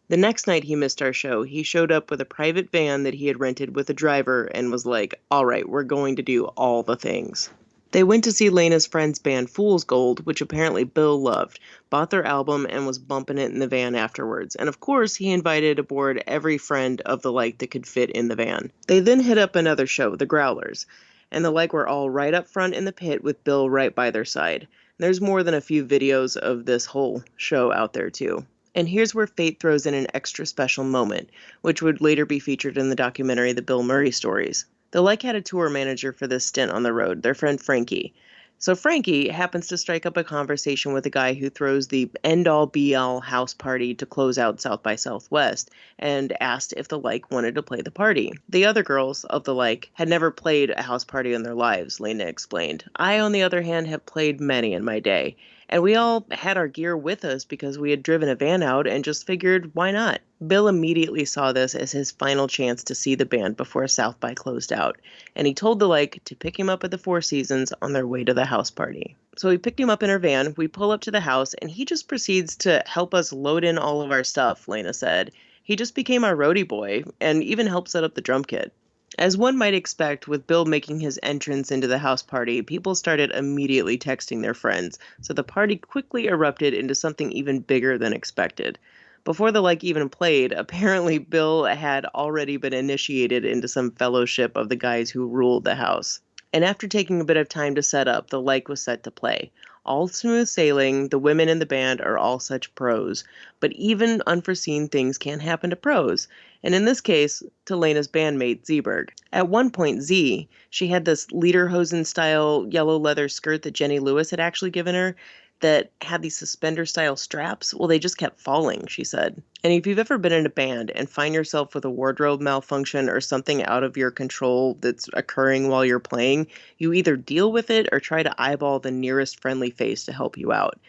the next night he missed our show, he showed up with a private van that he had rented with a driver and was like, all right, we're going to do all the things. They went to see Lena's friend's band Fool's Gold, which apparently Bill loved, bought their album, and was bumping it in the van afterwards. And of course, he invited aboard every friend of The Like that could fit in the van. They then hit up another show, The Growlers, and The Like were all right up front in the pit with Bill right by their side. There's more than a few videos of this whole show out there too. And here's where fate throws in an extra special moment, which would later be featured in the documentary The Bill Murray Stories. The Like had a tour manager for this stint on the road, their friend Frankie. So Frankie happens to strike up a conversation with a guy who throws the end-all be-all house party to close out South by Southwest and asked if The Like wanted to play the party. The other girls of The Like had never played a house party in their lives, Lena explained. I, on the other hand, have played many in my day. And we all had our gear with us because we had driven a van out and just figured, why not? Bill immediately saw this as his final chance to see the band before South by closed out, and he told The Like to pick him up at the Four Seasons on their way to the house party. So we picked him up in our van, we pull up to the house, and he just proceeds to help us load in all of our stuff, Lena said. He just became our roadie boy, and even helped set up the drum kit. As one might expect, with Bill making his entrance into the house party, people started immediately texting their friends, so the party quickly erupted into something even bigger than expected. Before The Like even played, apparently Bill had already been initiated into some fellowship of the guys who ruled the house. And after taking a bit of time to set up, The Like was set to play. All smooth sailing, the women in the band are all such pros, but even unforeseen things can happen to pros, and in this case, to Lena's bandmate, Zeeberg. At one point, Z, she had this lederhosen-style yellow leather skirt that Jenny Lewis had actually given her that had these suspender-style straps. Well, they just kept falling, she said. And if you've ever been in a band and find yourself with a wardrobe malfunction or something out of your control that's occurring while you're playing, you either deal with it or try to eyeball the nearest friendly face to help you out.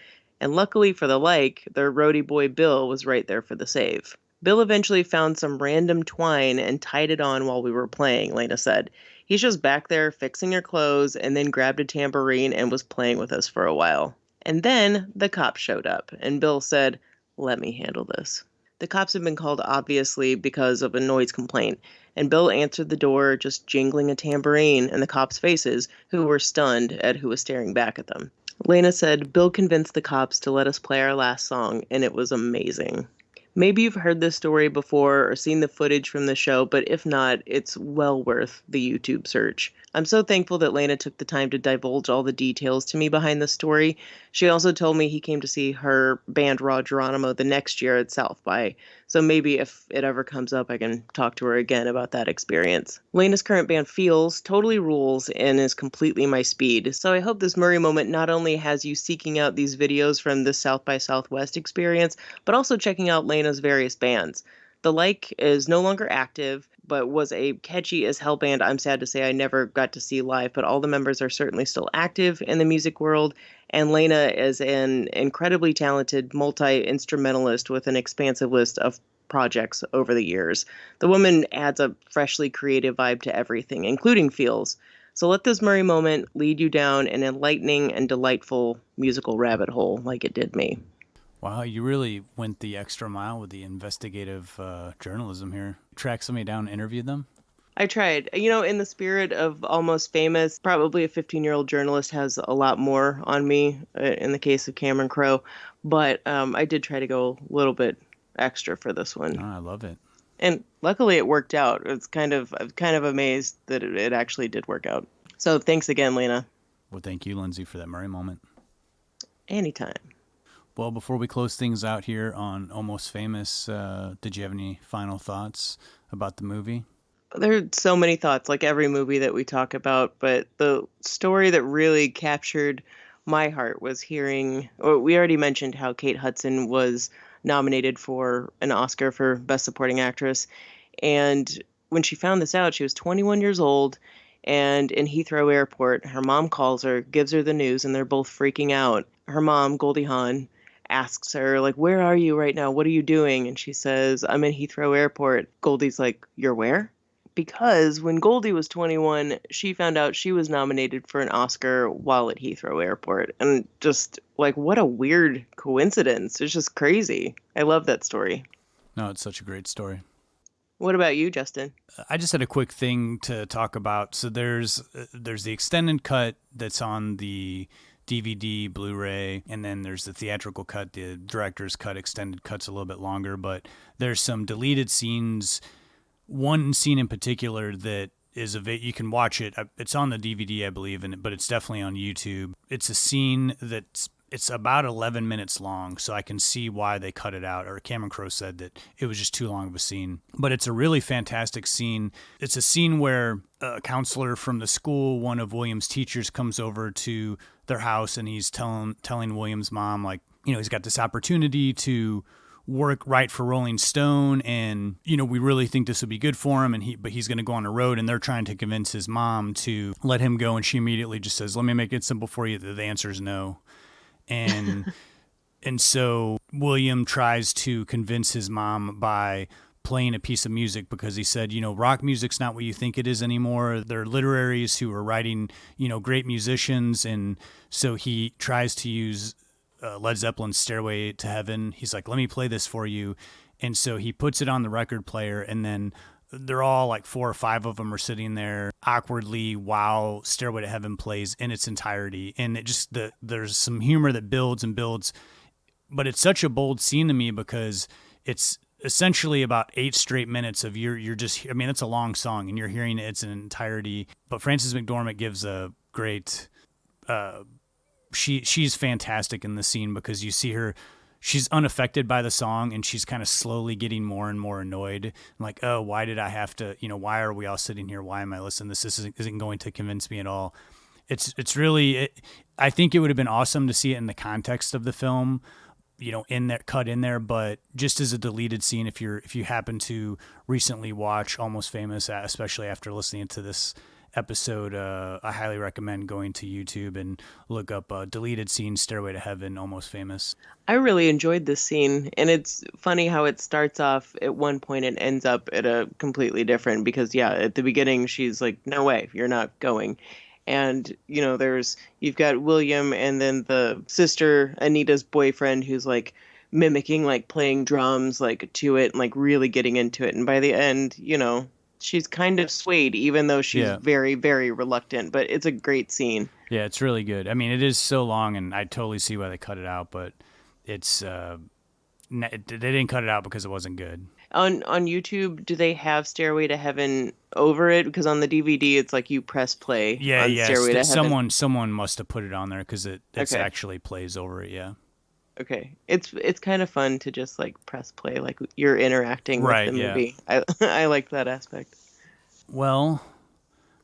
And luckily for The Like, their roadie boy Bill was right there for the save. Bill eventually found some random twine and tied it on while we were playing, Lena said. He's just back there fixing her clothes and then grabbed a tambourine and was playing with us for a while. And then the cops showed up, and Bill said, "Let me handle this." The cops had been called obviously because of a noise complaint, and Bill answered the door just jingling a tambourine in the cops' faces, who were stunned at who was staring back at them. Lena said Bill convinced the cops to let us play our last song, and it was amazing. Maybe you've heard this story before or seen the footage from the show, but if not, it's well worth the YouTube search. I'm so thankful that Lena took the time to divulge all the details to me behind the story. She also told me he came to see her band Raw Geronimo the next year at South by, so maybe if it ever comes up, I can talk to her again about that experience. Lena's current band Feels totally rules and is completely my speed, so I hope this Murray moment not only has you seeking out these videos from the South by Southwest experience, but also checking out Lena's various bands. The Like is no longer active, but was a catchy as hell band I'm sad to say I never got to see live, but all the members are certainly still active in the music world, and Lena is an incredibly talented multi-instrumentalist with an expansive list of projects over the years. The woman adds a freshly creative vibe to everything, including Feels. So let this Murray moment lead you down an enlightening and delightful musical rabbit hole like it did me. Wow, you really went the extra mile with the investigative journalism here. Track somebody down and interview them? I tried. In the spirit of Almost Famous, probably a 15-year-old journalist has a lot more on me in the case of Cameron Crowe, but I did try to go a little bit extra for this one. Oh, I love it. And luckily it worked out. I'm kind of amazed that it actually did work out. So thanks again, Lena. Well, thank you, Lindsay, for that Murray moment. Anytime. Well, before we close things out here on Almost Famous, did you have any final thoughts about the movie? There are so many thoughts, like every movie that we talk about, but the story that really captured my heart was hearing, we already mentioned how Kate Hudson was nominated for an Oscar for Best Supporting Actress. And when she found this out, she was 21 years old, and in Heathrow Airport, her mom calls her, gives her the news, and they're both freaking out. Her mom, Goldie Hawn, asks her, like, "Where are you right now? What are you doing?" And she says, "I'm in Heathrow Airport." Goldie's like, "You're where?" Because when Goldie was 21, she found out she was nominated for an Oscar while at Heathrow Airport. And just, like, what a weird coincidence. It's just crazy. I love that story. No, it's such a great story. What about you, Justin? I just had a quick thing to talk about. So there's the extended cut that's on the DVD, Blu-ray, and then there's the theatrical cut, the director's cut. Extended cut's a little bit longer, but there's some deleted scenes. One scene in particular that is you can watch it. It's on the DVD, I believe, but it's definitely on YouTube. It's a scene it's about 11 minutes long, so I can see why they cut it out. Or Cameron Crowe said that it was just too long of a scene. But it's a really fantastic scene. It's a scene where a counselor from the school, one of William's teachers, comes over to their house, and he's telling William's mom, like, he's got this opportunity to write for Rolling Stone, and we really think this would be good for him, but he's going to go on a road, and they're trying to convince his mom to let him go, and she immediately just says, "Let me make it simple for you. The answer is no." And so William tries to convince his mom by playing a piece of music, because he said, rock music's not what you think it is anymore. They're literaries who are writing, great musicians. And so he tries to use Led Zeppelin's Stairway to Heaven. He's like, "Let me play this for you." And so he puts it on the record player, and then they're all like 4 or 5 of them are sitting there awkwardly while Stairway to Heaven plays in its entirety. And it just, there's some humor that builds and builds, but it's such a bold scene to me because it's essentially about 8 straight minutes of you're just, it's a long song and you're hearing it, it's an entirety. But Frances McDormand gives a great, she's fantastic in the scene, because you see her, she's unaffected by the song, and she's kind of slowly getting more and more annoyed. Like, oh, why did I have to, why are we all sitting here? Why am I listening? This isn't going to convince me at all. It's really, I think it would have been awesome to see it in the context of the film, in there, cut in there, but just as a deleted scene, if you happen to recently watch Almost Famous, especially after listening to this episode, I highly recommend going to YouTube and look up deleted scene Stairway to Heaven, Almost Famous. I really enjoyed this scene, and it's funny how it starts off at one point and ends up at a completely different, because at the beginning she's like, no way, you're not going. And, you've got William and then the sister, Anita's boyfriend, who's like mimicking, like playing drums, like to it and like really getting into it. And by the end, she's kind of swayed, even though she's very, very reluctant. But it's a great scene. Yeah, it's really good. I mean, it is so long, and I totally see why they cut it out, but it's they didn't cut it out because it wasn't good. On YouTube, do they have Stairway to Heaven over it? Because on the DVD, it's like you press play. Stairway to Heaven. Someone must have put it on there because it actually plays over it. Yeah. Okay, it's kind of fun to just like press play, like you're interacting with the movie. I like that aspect. Well,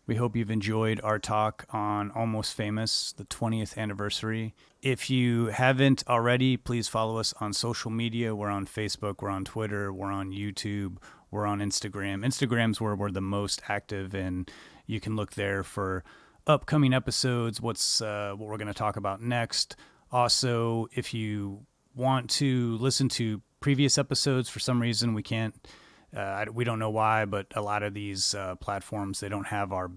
we hope you've enjoyed our talk on Almost Famous, the 20th anniversary. If you haven't already, please follow us on social media. We're on Facebook, we're on Twitter, we're on YouTube, we're on Instagram. Instagram's where we're the most active, and you can look there for upcoming episodes, what we're going to talk about next. Also, if you want to listen to previous episodes, for some reason we can't, we don't know why, but a lot of these platforms, they don't have our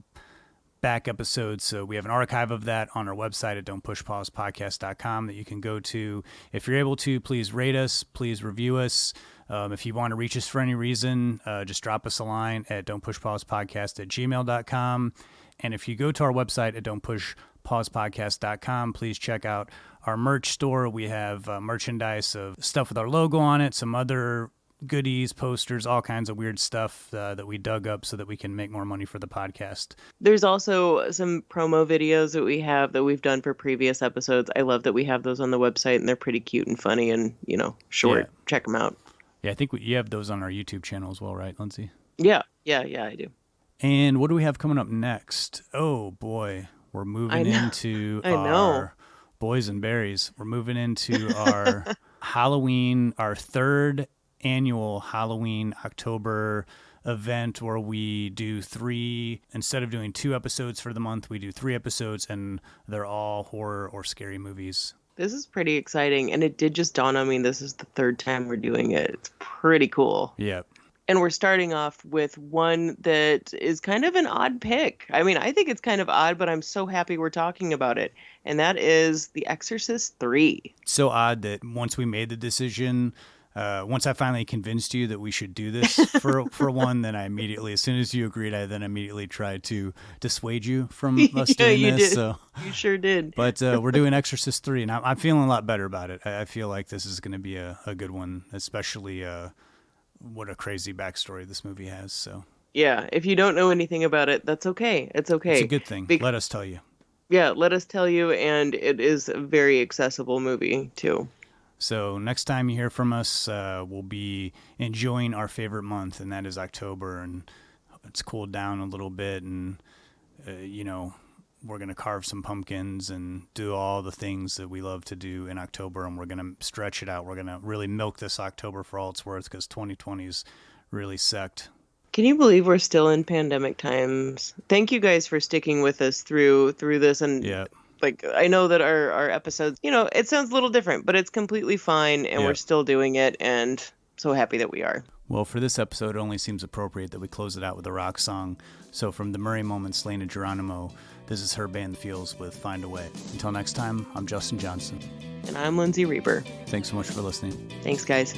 back episodes. So we have an archive of that on our website at don'tpushpausepodcast.com that you can go to. If you're able to, please rate us, please review us. If you want to reach us for any reason, just drop us a line at don'tpushpausepodcast@gmail.com. And if you go to our website at don'tpushpausepodcast.com, please check out our merch store. We have merchandise of stuff with our logo on it, some other goodies, posters, all kinds of weird stuff that we dug up so that we can make more money for the podcast. There's also some promo videos that we have that we've done for previous episodes. I love that we have those on the website, and they're pretty cute and funny and, short. Yeah. Check them out. Yeah, I think you have those on our YouTube channel as well, right, Lindsay? Yeah, I do. And what do we have coming up next? Oh, boy. We're moving into our Boys and Berries. We're moving into our Halloween, our third annual Halloween October event, where we do instead of doing 2 episodes for the month, we do 3 episodes, and they're all horror or scary movies. This is pretty exciting, and it did just dawn on me this is the 3rd time we're doing it. It's pretty cool. Yep. And we're starting off with one that is kind of an odd pick. I mean, I think it's kind of odd, but I'm so happy we're talking about it. And that is The Exorcist 3. So odd that once we made the decision, once I finally convinced you that we should do this for one, then I immediately, as soon as you agreed, I then immediately tried to dissuade you from us doing you this. Did. So. You sure did. But we're doing Exorcist 3, and I'm feeling a lot better about it. I feel like this is going to be a good one, especially what a crazy backstory this movie has. So yeah, if you don't know anything about it, that's okay. It's okay. It's a good thing. Let us tell you. Yeah, let us tell you, and it is a very accessible movie too. So next time you hear from us, we'll be enjoying our favorite month, and that is October, and it's cooled down a little bit, and we're going to carve some pumpkins and do all the things that we love to do in October, and we're going to stretch it out. We're going to really milk this October for all it's worth, because 2020's really sucked. Can you believe we're still in pandemic times? Thank you guys for sticking with us through this. And I know that our episodes, it sounds a little different, but it's completely fine, and we're still doing it, and so happy that we are. Well, for this episode, it only seems appropriate that we close it out with a rock song. So from the Murray Moments, Lena Geronimo, this is her band Feels with Find a Way. Until next time, I'm Justin Johnson. And I'm Lindsay Reber. Thanks so much for listening. Thanks, guys.